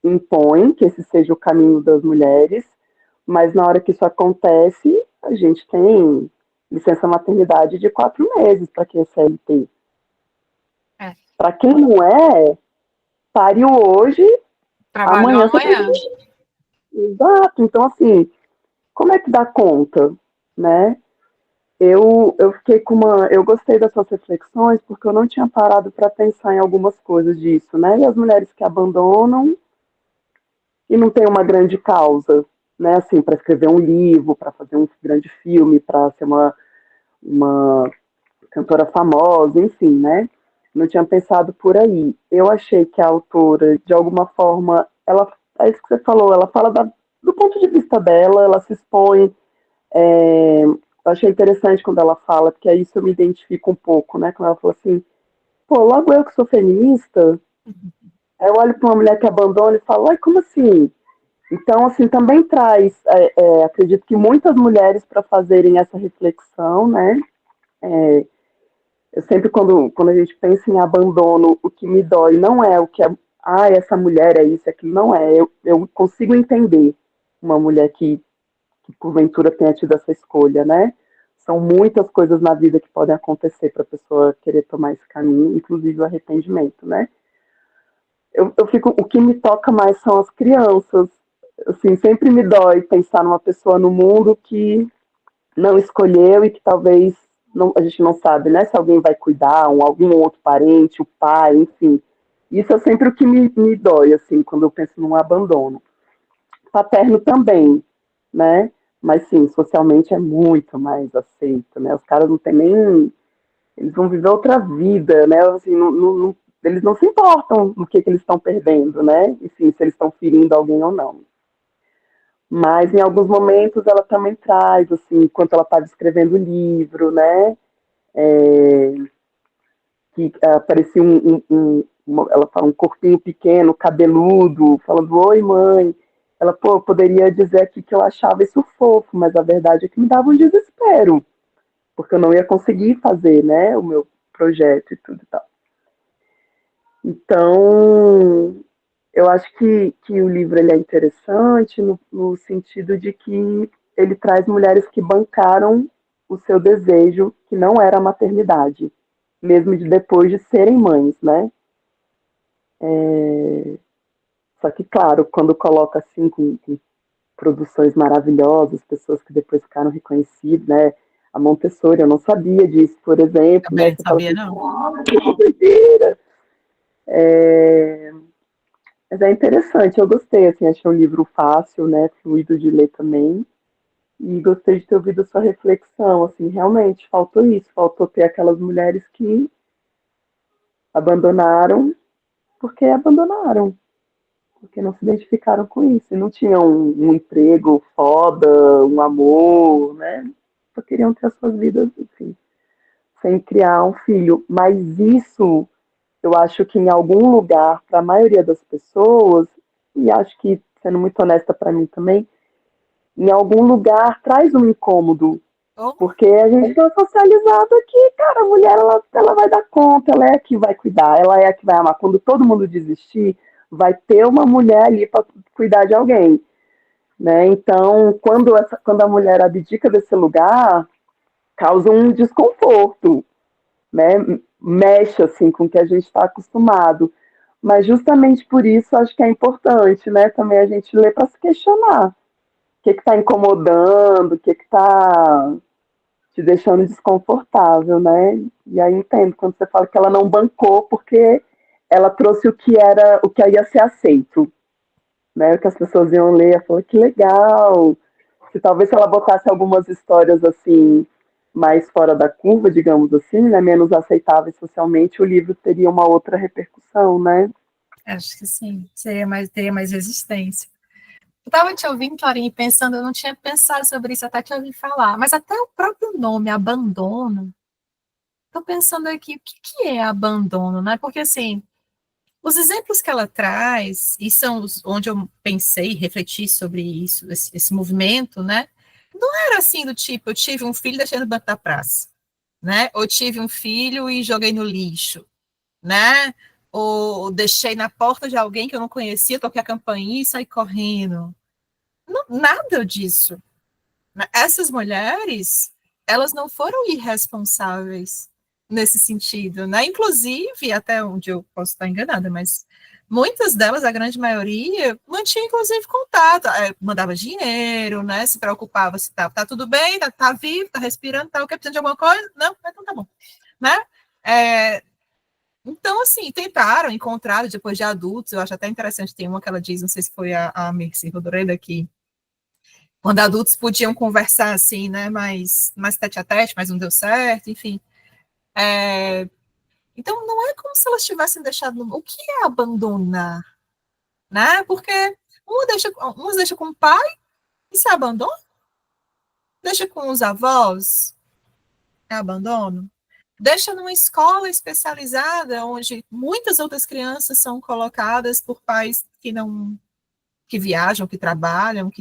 impõe que esse seja o caminho das mulheres, mas na hora que isso acontece, a gente tem licença maternidade de 4 meses para quem é CLT. Para quem não é, pariu hoje, Trabalhou amanhã você tem amanhã. que... Exato, então assim, como é que dá conta, né? Eu fiquei com eu gostei das suas reflexões porque eu não tinha parado para pensar em algumas coisas disso, né? E as mulheres que abandonam e não tem uma grande causa, né? Assim, para escrever um livro, para fazer um grande filme, para ser uma cantora famosa, enfim, né? Não tinha pensado por aí. Eu achei que a autora, de alguma forma, ela, é isso que você falou, ela fala do ponto de vista dela, ela se expõe. Eu achei interessante quando ela fala, porque aí isso eu me identifico um pouco, né? Quando ela falou assim, pô, logo eu que sou feminista, aí eu olho para uma mulher que abandona e falo, ai, como assim? Então, assim, também traz, acredito que muitas mulheres para fazerem essa reflexão, né? Eu sempre, quando a gente pensa em abandono, o que me dói não é o que essa mulher é isso, aquilo, não é. Eu consigo entender uma mulher que porventura tenha tido essa escolha, né? São muitas coisas na vida que podem acontecer para a pessoa querer tomar esse caminho, inclusive o arrependimento, né? O que me toca mais são as crianças. Assim, sempre me dói pensar numa pessoa no mundo que não escolheu e que talvez a gente não sabe, né? Se alguém vai cuidar, algum outro parente, o pai, enfim. Isso é sempre o que me dói, assim, quando eu penso num abandono. Paterno também, né? Mas sim, socialmente é muito mais aceito, né? Os caras não têm nem. Eles vão viver outra vida, né? Assim, eles não se importam no que eles estão perdendo, né? Enfim, se eles estão ferindo alguém ou não. Mas em alguns momentos ela também traz, assim, enquanto ela estava escrevendo o livro, né? Que aparecia ela fala um corpinho pequeno, cabeludo, falando, oi mãe. Ela, pô, eu poderia dizer aqui que eu achava isso fofo, mas a verdade é que me dava um desespero, porque eu não ia conseguir fazer, né, o meu projeto e tudo e tal. Então, eu acho que o livro ele é interessante no sentido de que ele traz mulheres que bancaram o seu desejo, que não era a maternidade, mesmo depois de serem mães, né? Só que, claro, quando coloca assim com produções maravilhosas, pessoas que depois ficaram reconhecidas, né? A Montessori, eu não sabia disso, por exemplo. Também Né? não Você fala sabia, assim, não. que doideira! Mas é interessante, eu gostei, assim, achei um livro fácil, né? Fluido de ler também. E gostei de ter ouvido sua reflexão, assim, realmente, faltou isso, faltou ter aquelas mulheres que abandonaram porque não se identificaram com isso, e não tinham um emprego foda, um amor, né? Só queriam ter as suas vidas, enfim, sem criar um filho. Mas isso, eu acho que em algum lugar, para a maioria das pessoas, e acho que, sendo muito honesta para mim também, em algum lugar traz um incômodo, Oh, porque a gente é socializado que, cara, a mulher, ela vai dar conta, ela é a que vai cuidar, ela é a que vai amar. Quando todo mundo desistir, vai ter uma mulher ali para cuidar de alguém, né? Então, quando a mulher abdica desse lugar, causa um desconforto, né? Mexe, assim, com o que a gente está acostumado. Mas justamente por isso, acho que é importante, né? Também a gente ler para se questionar. O que está incomodando, o que está te deixando desconfortável, né? E aí entendo quando você fala que ela não bancou porque ela trouxe o que ia ser aceito, né? O que as pessoas iam ler, ela falou que legal. Se talvez se ela botasse algumas histórias assim mais fora da curva, digamos assim, né, menos aceitáveis socialmente, o livro teria uma outra repercussão, né? Acho que sim, teria mais resistência. Eu estava te ouvindo, Clarinha, e pensando, eu não tinha pensado sobre isso até te ouvir falar, mas até o próprio nome, abandono, estou pensando aqui, o que é abandono, né? Porque, assim, os exemplos que ela traz, e são onde eu pensei, refleti sobre isso, esse movimento, né? Não era assim do tipo, eu tive um filho e deixei no banco da praça, né? Ou tive um filho e joguei no lixo, né? Ou deixei na porta de alguém que eu não conhecia, toquei a campainha e saí correndo. Não, nada disso. Essas mulheres, elas não foram irresponsáveis nesse sentido, né? Inclusive, até onde eu posso estar enganada, mas muitas delas, a grande maioria, mantinha inclusive contato, mandava dinheiro, né? Se preocupava se tá tudo bem, tá vivo, tá respirando, tá o que precisando de alguma coisa? Não, então tá bom, né? Então, assim, tentaram, encontraram depois de adultos, eu acho até interessante, tem uma que ela diz, não sei se foi a Mercy Rodoreda, que quando adultos podiam conversar assim, né, mais tete a tete, mas não deu certo, enfim. Então, não é como se elas tivessem deixado. O que é abandonar? Né? Porque umas deixa com o pai e se abandona, deixa com os avós, é abandono. Deixa numa escola especializada, onde muitas outras crianças são colocadas por pais que viajam, que trabalham,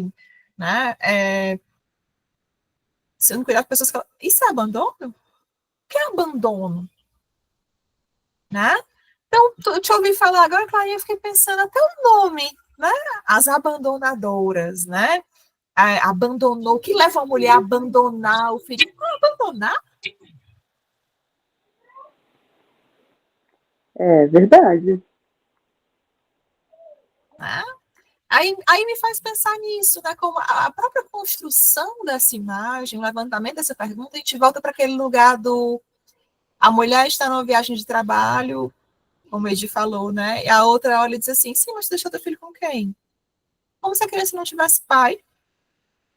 né? Se não cuidar de pessoas que. Isso é abandono? O que é abandono? Né? Então, eu te ouvi falar agora, Clarinha, eu fiquei pensando até o nome, né? As abandonadoras, né? Abandonou, o que leva a mulher a abandonar o filho? Abandonar? É verdade. Né? Aí me faz pensar nisso, né? Como a própria construção dessa imagem, o levantamento dessa pergunta, a gente volta para aquele lugar do a mulher está numa viagem de trabalho, como o Edi falou, né? E a outra olha e diz assim, sim, mas você deixou teu filho com quem? Como se a criança não tivesse pai,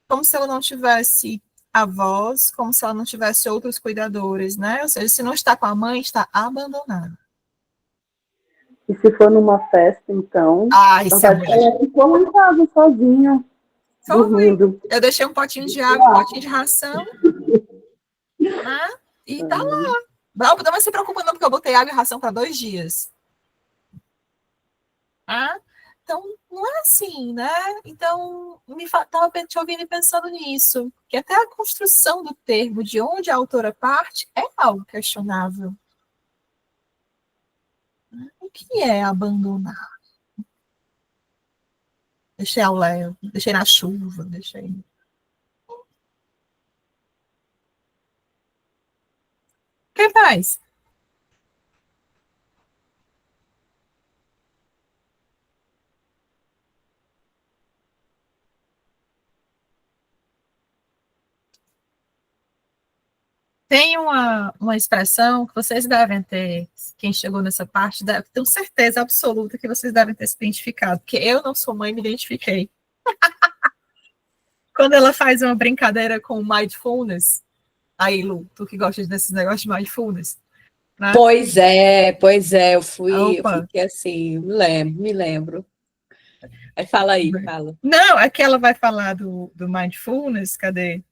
como se ela não tivesse avós, como se ela não tivesse outros cuidadores, né? Ou seja, se não está com a mãe, está abandonada. E se for numa festa, então, Isso é mulher. ela ficou em casa sozinha, Foi. dormindo. Eu deixei um potinho de água, um potinho de ração, né? E tá lá. Não se preocupa não, porque eu botei água e ração para 2 dias. Ah, então, não é assim, né? Então, estava te ouvindo e pensando nisso, que até a construção do termo, de onde a autora parte, é algo questionável. O que é abandonar? Deixei ao léu, deixei na chuva, deixei. O que mais? Tem uma expressão que vocês devem ter, quem chegou nessa parte, tenho certeza absoluta que vocês devem ter se identificado, porque eu não sou mãe, me identifiquei. Quando ela faz uma brincadeira com mindfulness, aí, Lu, tu que gosta desses negócios de mindfulness, né? Pois é, eu Opa. fiquei assim, me lembro. Aí fala. Não, aqui ela vai falar do mindfulness, cadê?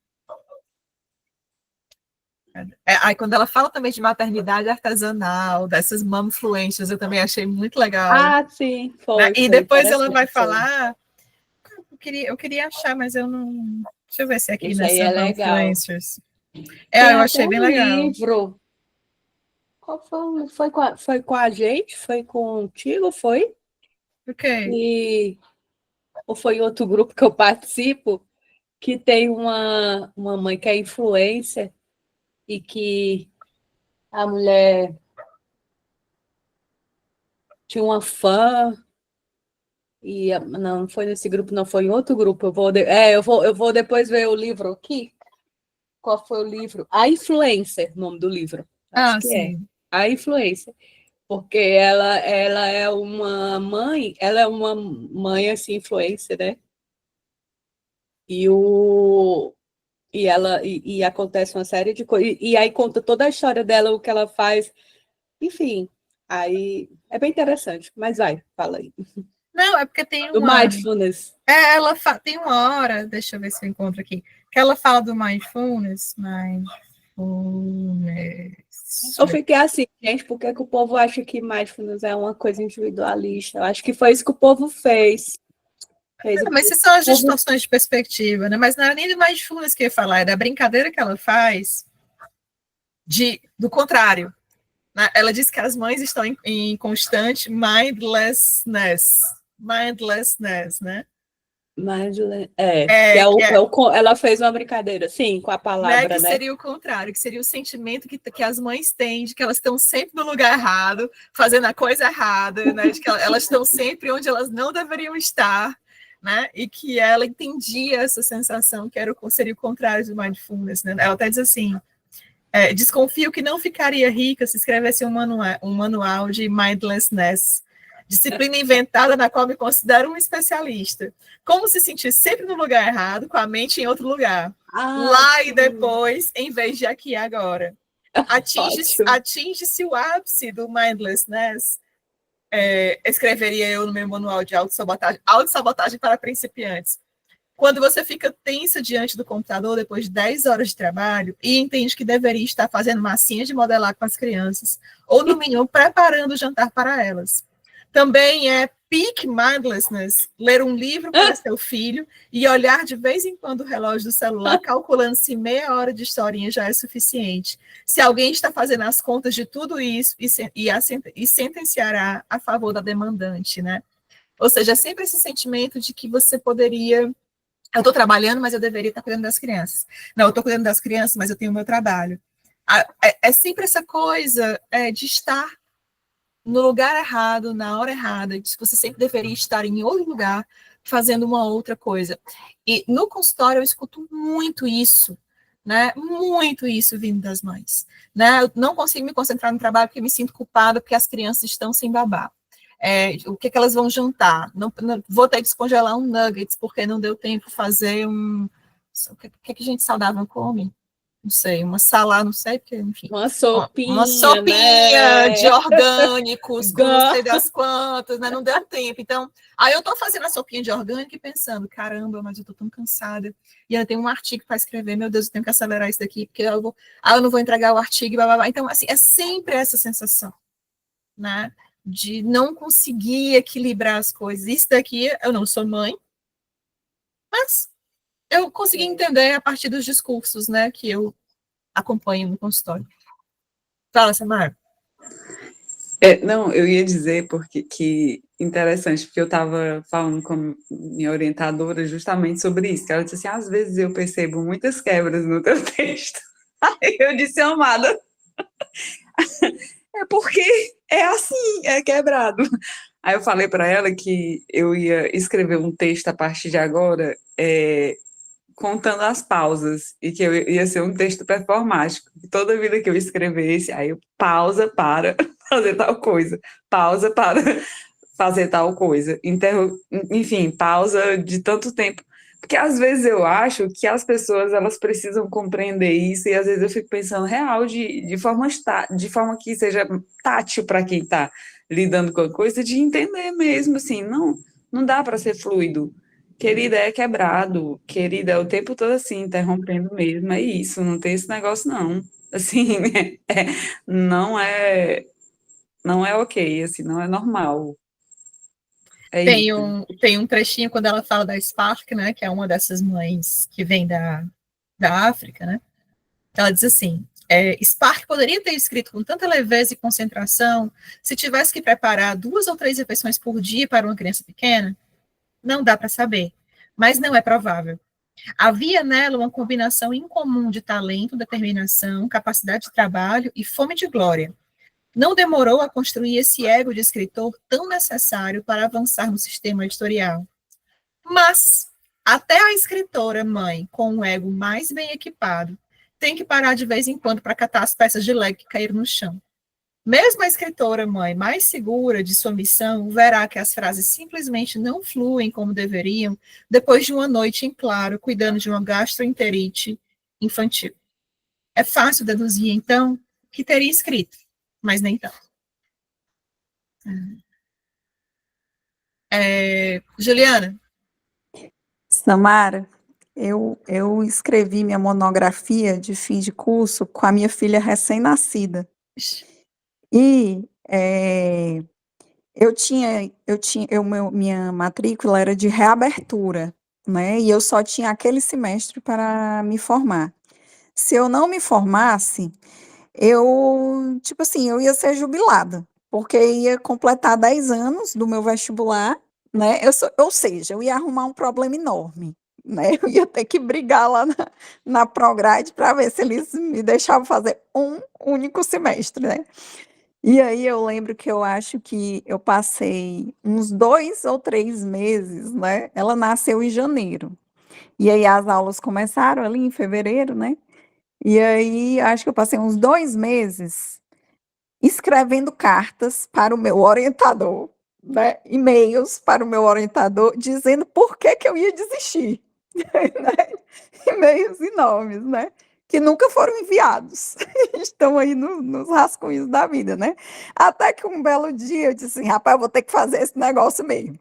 Aí quando ela fala também de maternidade artesanal, dessas momfluências, eu também achei muito legal. Ah, sim, Né? E depois ela vai interessante. falar, eu queria achar, mas eu não. Deixa eu ver se aqui Isso aí nessa é legal. Momfluencers. Tem Eu até achei bem um legal. livro. Qual foi com a gente? Foi contigo, foi? Ok. Ou foi outro grupo que eu participo, que tem uma mãe que é influencer e que a mulher tinha uma fã e não foi nesse grupo, não foi em outro grupo. Eu vou depois ver o livro aqui qual foi o livro? A Influencer, o nome do livro. Acho que sim. é. A Influencer. Porque ela é uma mãe assim, influencer, né? E acontece uma série de coisas. E aí conta toda a história dela, o que ela faz. Enfim, aí é bem interessante. Mas vai, fala aí. Não, é porque tem Do uma... mindfulness. Ela tem uma hora, deixa eu ver se eu encontro aqui, que ela fala do mindfulness. Eu fiquei assim, gente, por que o povo acha que mindfulness é uma coisa individualista? Eu acho que foi isso que o povo fez. Mas essas são as distorções de perspectiva, né? Mas não era nem do mindfulness que eu ia falar, é da brincadeira que ela faz do contrário. Né? Ela diz que as mães estão em constante mindlessness, né? Ela fez uma brincadeira, sim, com a palavra, né? Que seria o contrário, que seria o sentimento que as mães têm de que elas estão sempre no lugar errado, fazendo a coisa errada, né? De que elas estão sempre onde elas não deveriam estar, né? E que ela entendia essa sensação que seria o contrário do mindfulness, né? Ela até diz assim: desconfio que não ficaria rica se escrevesse um manual de mindlessness, disciplina inventada na qual me considero um especialista. Como se sentir sempre no lugar errado, com a mente em outro lugar. Lá e depois, em vez de aqui e agora. Atinge-se o ápice do mindlessness, escreveria eu no meu manual de autossabotagem para principiantes. Quando você fica tensa diante do computador depois de 10 horas de trabalho e entende que deveria estar fazendo massinha de modelar com as crianças, ou no mínimo preparando o jantar para elas. Também é peak mindlessness ler um livro para seu filho e olhar de vez em quando o relógio do celular, calculando se meia hora de historinha já é suficiente. Se alguém está fazendo as contas de tudo isso e sentenciará a favor da demandante, né? Ou seja, é sempre esse sentimento de que você poderia... Eu estou trabalhando, mas eu deveria estar cuidando das crianças. Não, eu estou cuidando das crianças, mas eu tenho o meu trabalho. É sempre essa coisa de estar no lugar errado, na hora errada, de que você sempre deveria estar em outro lugar, fazendo uma outra coisa. E no consultório eu escuto muito isso, né? Muito isso vindo das mães. Né? Eu não consigo me concentrar no trabalho porque me sinto culpada porque as crianças estão sem babá. O que elas vão jantar? Não, vou ter que descongelar um nuggets porque não deu tempo de fazer um... O que gente saudável come? Não sei, uma salada, não sei, porque, enfim. Uma sopinha, né? De orgânicos, com não sei das quantas, né? Não deu tempo. Então, aí eu tô fazendo a sopinha de orgânico e pensando, caramba, mas eu tô tão cansada. E eu tenho um artigo para escrever, meu Deus, eu tenho que acelerar isso daqui, porque eu não vou entregar o artigo, blá, blá, blá. Então, assim, é sempre essa sensação, né? De não conseguir equilibrar as coisas. Isso daqui, eu não sou mãe, mas eu consegui entender a partir dos discursos, né, que eu acompanho no consultório. Fala, Samara. Não, eu ia dizer que interessante, porque eu estava falando com minha orientadora justamente sobre isso, que ela disse assim, às vezes eu percebo muitas quebras no teu texto. Aí eu disse, amada, é porque é assim, é quebrado. Aí eu falei para ela que eu ia escrever um texto a partir de agora, contando as pausas, e que ia ser um texto performático. Toda vida que eu escrevesse, aí eu pausa para fazer tal coisa, pausa para fazer tal coisa. Enfim, pausa de tanto tempo. Porque às vezes eu acho que as pessoas elas precisam compreender isso, e às vezes eu fico pensando real de forma que seja tátil para quem está lidando com a coisa, de entender mesmo, assim, não dá para ser fluido. Querida, é quebrado, querida, é o tempo todo assim, interrompendo mesmo, é isso, não tem esse negócio não. Assim, não é ok, assim, não é normal. Tem um trechinho quando ela fala da Spark, né, que é uma dessas mães que vem da África, né? Ela diz assim: Spark poderia ter escrito com tanta leveza e concentração se tivesse que preparar 2 ou 3 refeições por dia para uma criança pequena? Não dá para saber, mas não é provável. Havia nela uma combinação incomum de talento, determinação, capacidade de trabalho e fome de glória. Não demorou a construir esse ego de escritor tão necessário para avançar no sistema editorial. Mas, até a escritora mãe, com um ego mais bem equipado, tem que parar de vez em quando para catar as peças de Lego que caíram no chão. Mesmo a escritora mãe mais segura de sua missão verá que as frases simplesmente não fluem como deveriam depois de uma noite em claro cuidando de uma gastroenterite infantil. É fácil deduzir, então, que teria escrito, mas nem tanto. Juliana? Samara, eu escrevi minha monografia de fim de curso com a minha filha recém-nascida. E minha matrícula era de reabertura, né? E eu só tinha aquele semestre para me formar. Se eu não me formasse, tipo assim, eu ia ser jubilada, porque ia completar 10 anos do meu vestibular, né? Ou seja, eu ia arrumar um problema enorme, né? Eu ia ter que brigar lá na Prograde para ver se eles me deixavam fazer um único semestre, né? E aí eu lembro que eu acho que eu passei uns 2 ou 3 meses, né? Ela nasceu em janeiro. E aí as aulas começaram ali em fevereiro, né? E aí acho que eu passei uns 2 meses escrevendo cartas para o meu orientador, né? E-mails para o meu orientador, dizendo por que que eu ia desistir, né? E-mails enormes, né? Que nunca foram enviados, estão aí nos rascunhos da vida, né? Até que um belo dia eu disse assim, rapaz, eu vou ter que fazer esse negócio mesmo.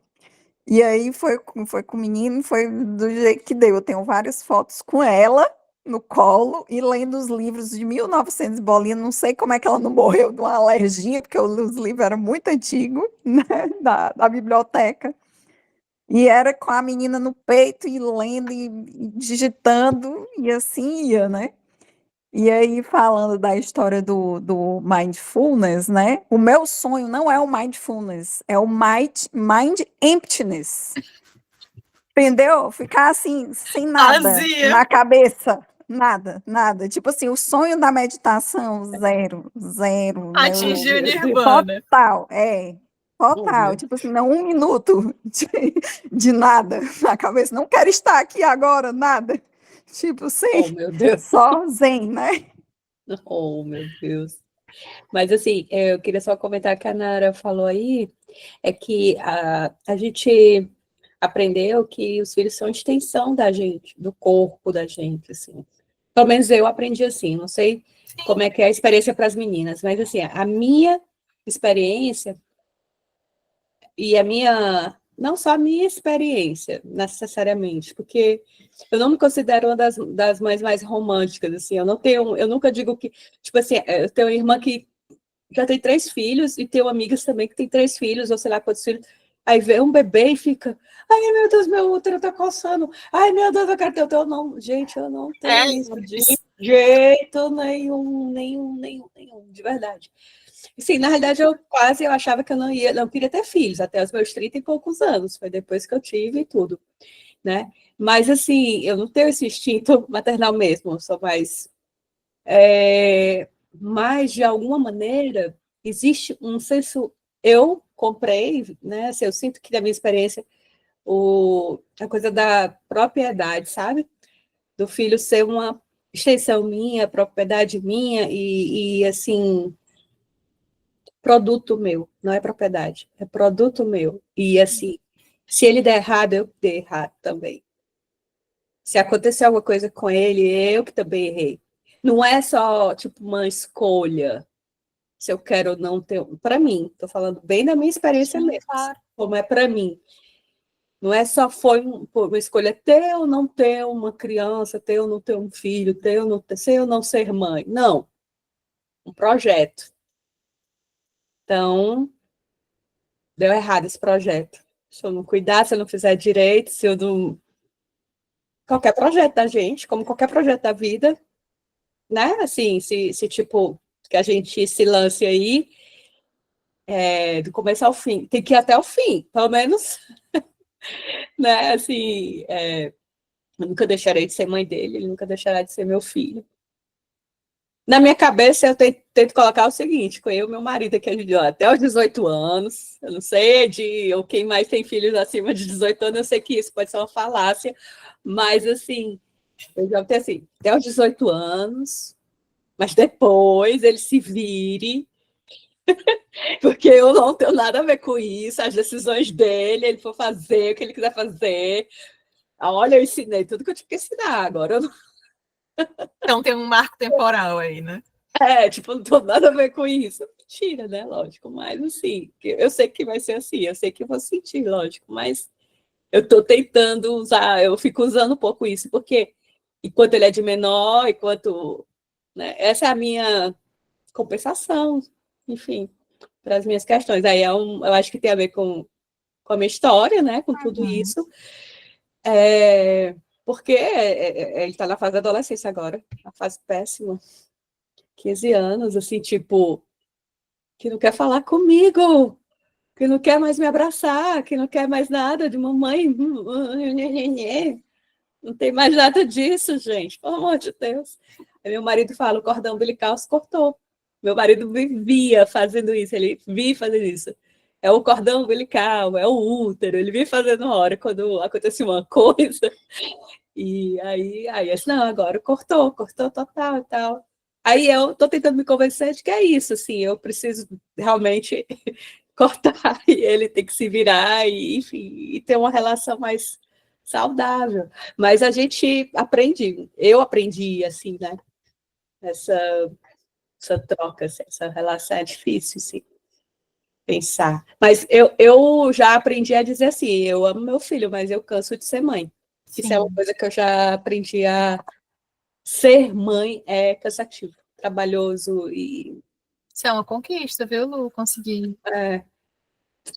E aí foi com o menino, foi do jeito que deu. Eu tenho várias fotos com ela no colo e lendo os livros de 1900 bolinha. Não sei como é que ela não morreu de uma alergia, porque os livros eram muito antigos, né, da biblioteca. E era com a menina no peito e lendo e digitando, e assim ia, né? E aí, falando da história do mindfulness, né? O meu sonho não é o mindfulness, é o mind emptiness. Entendeu? Ficar assim, sem nada Azia. na cabeça. Nada, nada. Tipo assim, o sonho da meditação, zero, zero. Né? Atingiu o nirvana. Total, total. meu. Tipo assim, não 1 minuto de nada na cabeça. Não quero estar aqui agora, nada. Tipo, Oh, sem, meu Deus. só zen, né? Oh, meu Deus. Mas, assim, eu queria só comentar que a Nara falou aí, é que a gente aprendeu que os filhos são extensão da gente, do corpo da gente, assim. Pelo menos eu aprendi assim, não sei como é que é a experiência para as meninas, mas, assim, a minha experiência e não só a minha experiência, necessariamente, porque eu não me considero uma das mães mais românticas, assim, eu nunca digo que, tipo assim, eu tenho uma irmã que já tem 3 filhos, e tenho amigas também que tem 3 filhos, ou sei lá quantos filhos, aí vê um bebê e fica, ai, meu Deus, meu útero tá coçando, ai, meu Deus, eu quero ter o teu nome. Gente, eu não tenho isso de jeito nenhum, de verdade. Sim, na realidade, eu achava que eu não queria ter filhos, até os meus 30 e poucos anos, foi depois que eu tive e tudo, né? Mas, assim, eu não tenho esse instinto maternal mesmo, eu sou mais... Mas, de alguma maneira, existe um senso... Eu comprei, né? Assim, eu sinto que, da minha experiência, a coisa da propriedade, sabe? Do filho ser uma extensão minha, propriedade minha, e assim... produto meu, não é propriedade, é produto meu. E, assim, se ele der errado, eu dei errado também. Se acontecer alguma coisa com ele, eu que também errei. Não é só, tipo, uma escolha, se eu quero ou não ter... Para mim, estou falando bem da minha experiência mesmo, como é para mim. Não é só uma escolha ter ou não ter uma criança, ter ou não ter um filho, ter ou não ter, ser ou não ser mãe. Não. Um projeto. Então, deu errado esse projeto. Se eu não cuidar, se eu não fizer direito, se eu não... Qualquer projeto da gente, como qualquer projeto da vida, né? Assim, se tipo, que a gente se lance aí, do começo ao fim. Tem que ir até o fim, pelo menos, né? Assim, eu nunca deixarei de ser mãe dele, ele nunca deixará de ser meu filho. Na minha cabeça, eu tento colocar o seguinte, com eu e meu marido aqui, a gente, até os 18 anos, eu não sei ou quem mais tem filhos acima de 18 anos, eu sei que isso pode ser uma falácia, mas, assim, Eu já tenho assim, até os 18 anos, mas depois ele se vire, porque eu não tenho nada a ver com isso, as decisões dele, ele for fazer o que ele quiser fazer. Olha, eu ensinei tudo que eu tinha que ensinar, agora eu não... Então tem um marco temporal aí, né? tipo, não tenho nada a ver com isso. Mentira, né? Lógico, mas assim, eu sei que vai ser assim, eu sei que eu vou sentir, lógico, mas eu tô tentando usar, eu fico usando um pouco isso, porque enquanto ele é de menor, enquanto, né, essa é a minha compensação, enfim, para as minhas questões. Aí eu acho que tem a ver com a minha história, né, com tudo isso, porque ele está na fase da adolescência agora, uma fase péssima, 15 anos, assim, tipo, que não quer falar comigo, que não quer mais me abraçar, que não quer mais nada de mamãe, não tem mais nada disso, gente, pelo amor de Deus. Aí meu marido fala, o cordão umbilical se cortou. Meu marido vivia fazendo isso, ele vivia fazendo isso. É o cordão umbilical, é o útero, ele vivia fazendo hora quando acontecia uma coisa. E aí eu disse, não, agora cortou total e tal. Aí eu tô tentando me convencer de que é isso, assim, eu preciso realmente cortar e ele tem que se virar e, enfim, e ter uma relação mais saudável. Mas a gente aprende, eu aprendi, assim, né? Essa troca, assim, essa relação é difícil, sim, pensar. Mas eu já aprendi a dizer assim, eu amo meu filho, mas eu canso de ser mãe. Sim. Isso é uma coisa que eu já aprendi a ser mãe é cansativo, trabalhoso e... Isso é uma conquista, viu, Lu? Conseguir,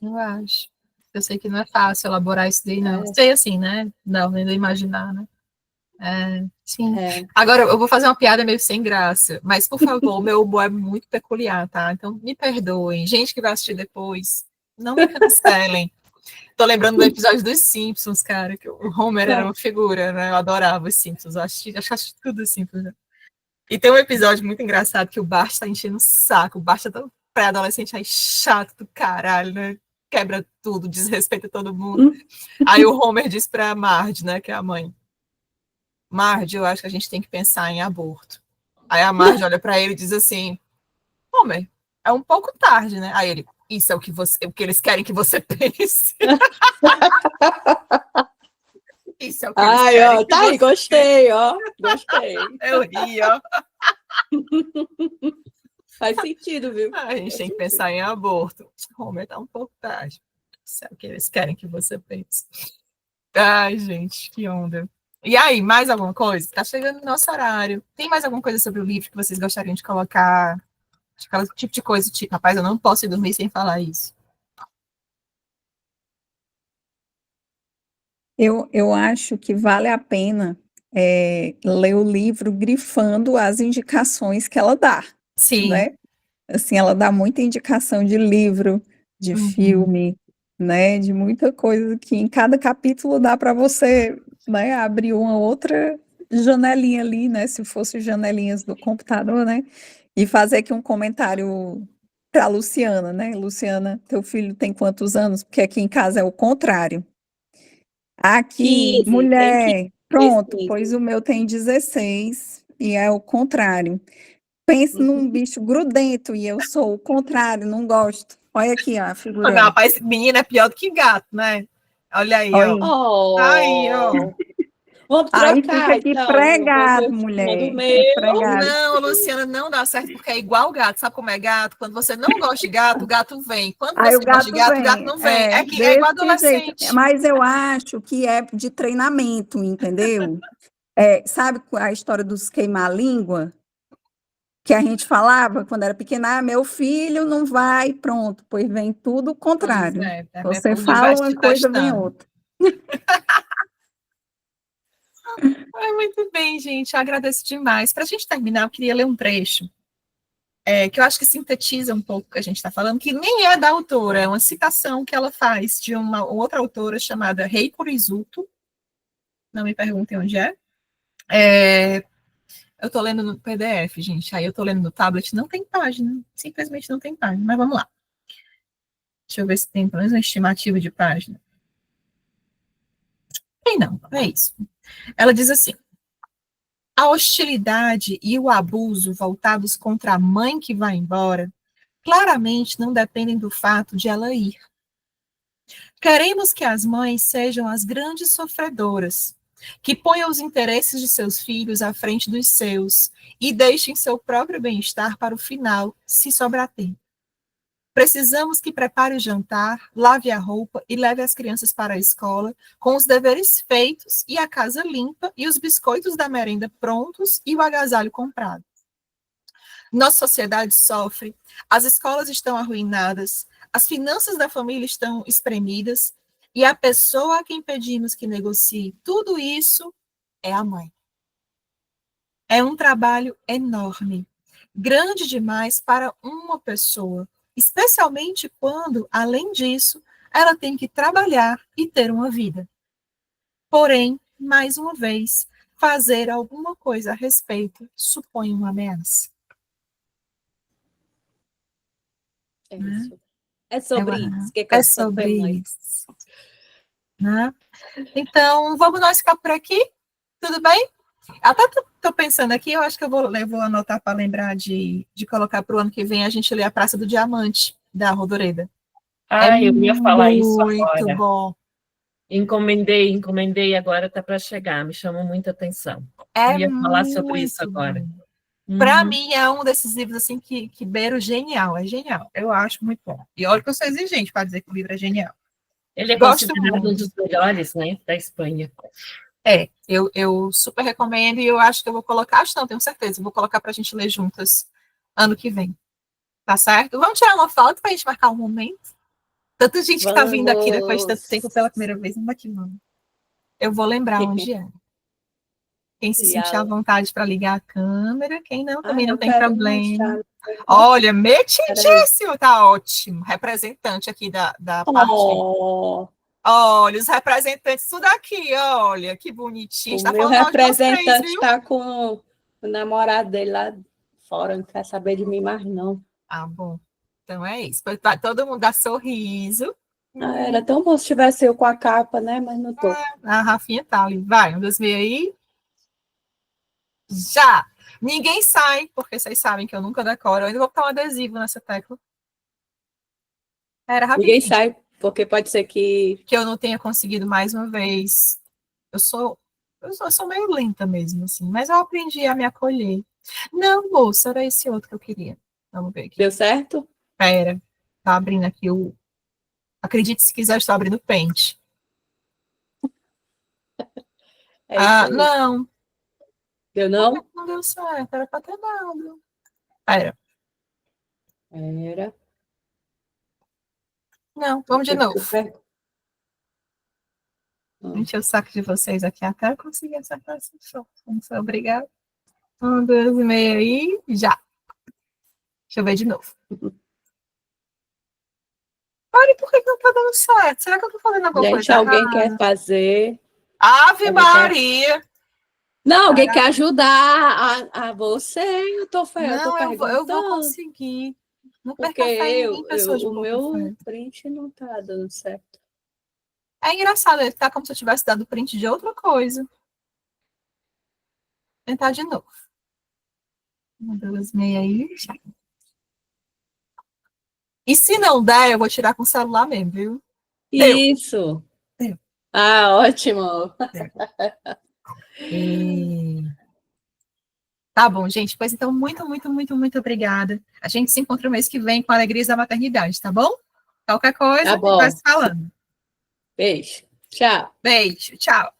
eu acho. Eu sei que não é fácil elaborar isso daí, não. Sei assim, né? Não, nem imaginar, né? Sim. Agora, eu vou fazer uma piada meio sem graça, mas, por favor, o meu humor é muito peculiar, tá? Então, me perdoem. Gente que vai assistir depois, não me cancelem. Tô lembrando do episódio dos Simpsons, cara, que o Homer era uma figura, né? Eu adorava os Simpsons, acho que tudo os Simpsons, né? E tem um episódio muito engraçado que o Bart tá enchendo o saco, o Bart é tão pré-adolescente aí chato do caralho, né? Quebra tudo, desrespeita todo mundo. Aí o Homer diz pra Marge, né, que é a mãe, Marge, eu acho que a gente tem que pensar em aborto. Aí a Marge olha pra ele e diz assim, Homer, é um pouco tarde, né? Aí ele, isso é o que eles querem que você pense. Isso é o que eles querem que tá você aí, gostei, ó. Gostei. Eu ri, ó. Faz sentido, viu? A gente tem que pensar em aborto. Homer tá um pouco tarde. Isso é o que eles querem que você pense. Ai, gente, que onda. E aí, mais alguma coisa? Tá chegando o nosso horário. Tem mais alguma coisa sobre o livro que vocês gostariam de colocar? Aquele tipo de coisa, tipo, rapaz, eu não posso ir dormir sem falar isso. Eu acho que vale a pena ler o livro grifando as indicações que ela dá, Sim. né? Assim, ela dá muita indicação de livro, de filme, né? De muita coisa que em cada capítulo dá para você, né, abrir uma outra janelinha ali, né? Se fosse janelinhas do computador, né? E fazer aqui um comentário para Luciana, né? Luciana, teu filho tem quantos anos? Porque aqui em casa é o contrário. Aqui, 15, tem mulher, 15, pronto, 15. pois o meu tem 16 e é o contrário. Pense num bicho grudento e eu sou o contrário, não gosto. Olha aqui, ó, a Não, figura. rapaz, menina é pior do que gato, né? Olha aí, Olha ó. aí. Aí, ó. Vamos Aí fica trocar, aqui então. pregado, Manda o mulher. É meu. pregado. Não, Luciana, não dá certo, porque é igual gato. Sabe como é gato? Quando você não gosta de gato, o gato vem. Quando Aí o você gosta de gato gato, o gato vem. não vem. É igual Desse jeito. adolescente. Mas eu acho que é de treinamento, entendeu? Sabe a história dos queimar-língua? Que a gente falava quando era pequena, meu filho não vai, pronto, pois vem tudo o Pois contrário. é, Você o livro vai fala te uma coisa, vem testando. outra. Muito bem, gente. Eu agradeço demais. Para a gente terminar, eu queria ler um trecho que eu acho que sintetiza um pouco o que a gente está falando, que nem é da autora, é uma citação que ela faz de uma outra autora chamada Reiko Rizuto. Não me perguntem onde é. Eu estou lendo no PDF, gente. Aí eu estou lendo no tablet, não tem página. Simplesmente não tem página. Mas vamos lá. Deixa eu ver se tem pelo menos uma estimativa de página. Tem não, é isso. Ela diz assim: A hostilidade e o abuso voltados contra a mãe que vai embora claramente não dependem do fato de ela ir. Queremos que as mães sejam as grandes sofredoras, que ponham os interesses de seus filhos à frente dos seus e deixem seu próprio bem-estar para o final, se sobrar tempo. Precisamos que prepare o jantar, lave a roupa e leve as crianças para a escola, com os deveres feitos e a casa limpa e os biscoitos da merenda prontos e o agasalho comprado. Nossa sociedade sofre, as escolas estão arruinadas, as finanças da família estão espremidas e a pessoa a quem pedimos que negocie tudo isso é a mãe. É um trabalho enorme, grande demais para uma pessoa, especialmente quando, além disso, ela tem que trabalhar e ter uma vida. Porém, mais uma vez, fazer alguma coisa a respeito supõe uma ameaça. É isso. É sobre isso. Que É sobre isso. Né? Então, vamos nós ficar por aqui? Tudo bem? Até estou pensando aqui, eu acho que eu vou anotar para lembrar de colocar para o ano que vem a gente ler a Praça do Diamante, da Rodoreda. Eu ia falar isso Muito agora. bom. Encomendei, agora está para chegar, me chamou muita atenção. Eu ia falar sobre isso agora. Para mim, é um desses livros assim que beira o genial, é genial. Eu acho muito bom. E olha que eu sou exigente para dizer que o livro é genial. Ele é Gosto considerado um muito. dos melhores, né, da Espanha. Eu super recomendo e eu acho que eu vou colocar, tenho certeza, eu vou colocar para a gente ler juntas ano que vem. Tá certo? Vamos tirar uma foto para a gente marcar um momento? Tanta gente que está vindo aqui depois de tanto tempo pela primeira vez, vamos aqui, mano. Eu vou lembrar onde é. Quem se sentir à vontade para ligar a câmera, quem não, também não tem problema. Olha, metidíssimo, tá ótimo. Representante aqui da parte. Olha, os representantes, tudo aqui, olha, que bonitinho. O meu representante está com o namorado dele lá fora, não quer saber de mim mais, não. Ah, bom. Então é isso. Para todo mundo dar sorriso. Era tão bom se tivesse eu com a capa, né? Mas não tô. A Rafinha tá ali. Vai, um dos meus aí. Já! Ninguém sai, porque vocês sabem que eu nunca decoro. Eu ainda vou botar um adesivo nessa tecla. Era rapidinho. Ninguém sai, porque pode ser que eu não tenha conseguido mais uma vez. Eu sou meio lenta mesmo, assim, mas eu aprendi a me acolher. Não, moça, era esse outro que eu queria. Vamos ver aqui. Deu certo? Pera, tá abrindo aqui o... Acredite se quiser, estou abrindo o pente. Não. Deu não? Não deu certo, era para ter dado. Pera. Era. Não, vamos de novo. Encher o saco de vocês aqui até eu conseguir acertar esse som. Vamos ser obrigado. 1, 2 e meio aí, já. Deixa eu ver de novo. Olha, por que não tá dando certo? Será que eu tô fazendo alguma coisa alguém errada? quer fazer. Ave Maria! Não, alguém quer ajudar a você. Eu tô Não, eu vou conseguir. Não porque perca fé em mim, pessoa de o meu fé. print não tá dando certo. É engraçado, ele tá como se eu tivesse dado print de outra coisa. Vou tentar de novo. 1, 2, meio aí, já. E se não der, eu vou tirar com o celular mesmo, viu? Isso. Deu. Ótimo. Tá bom, gente. Pois então, muito, muito, muito, muito obrigada. A gente se encontra o mês que vem com Alegrias da Maternidade, tá bom? Qualquer coisa, Tá bom. vai se falando. Beijo. Tchau. Beijo, tchau.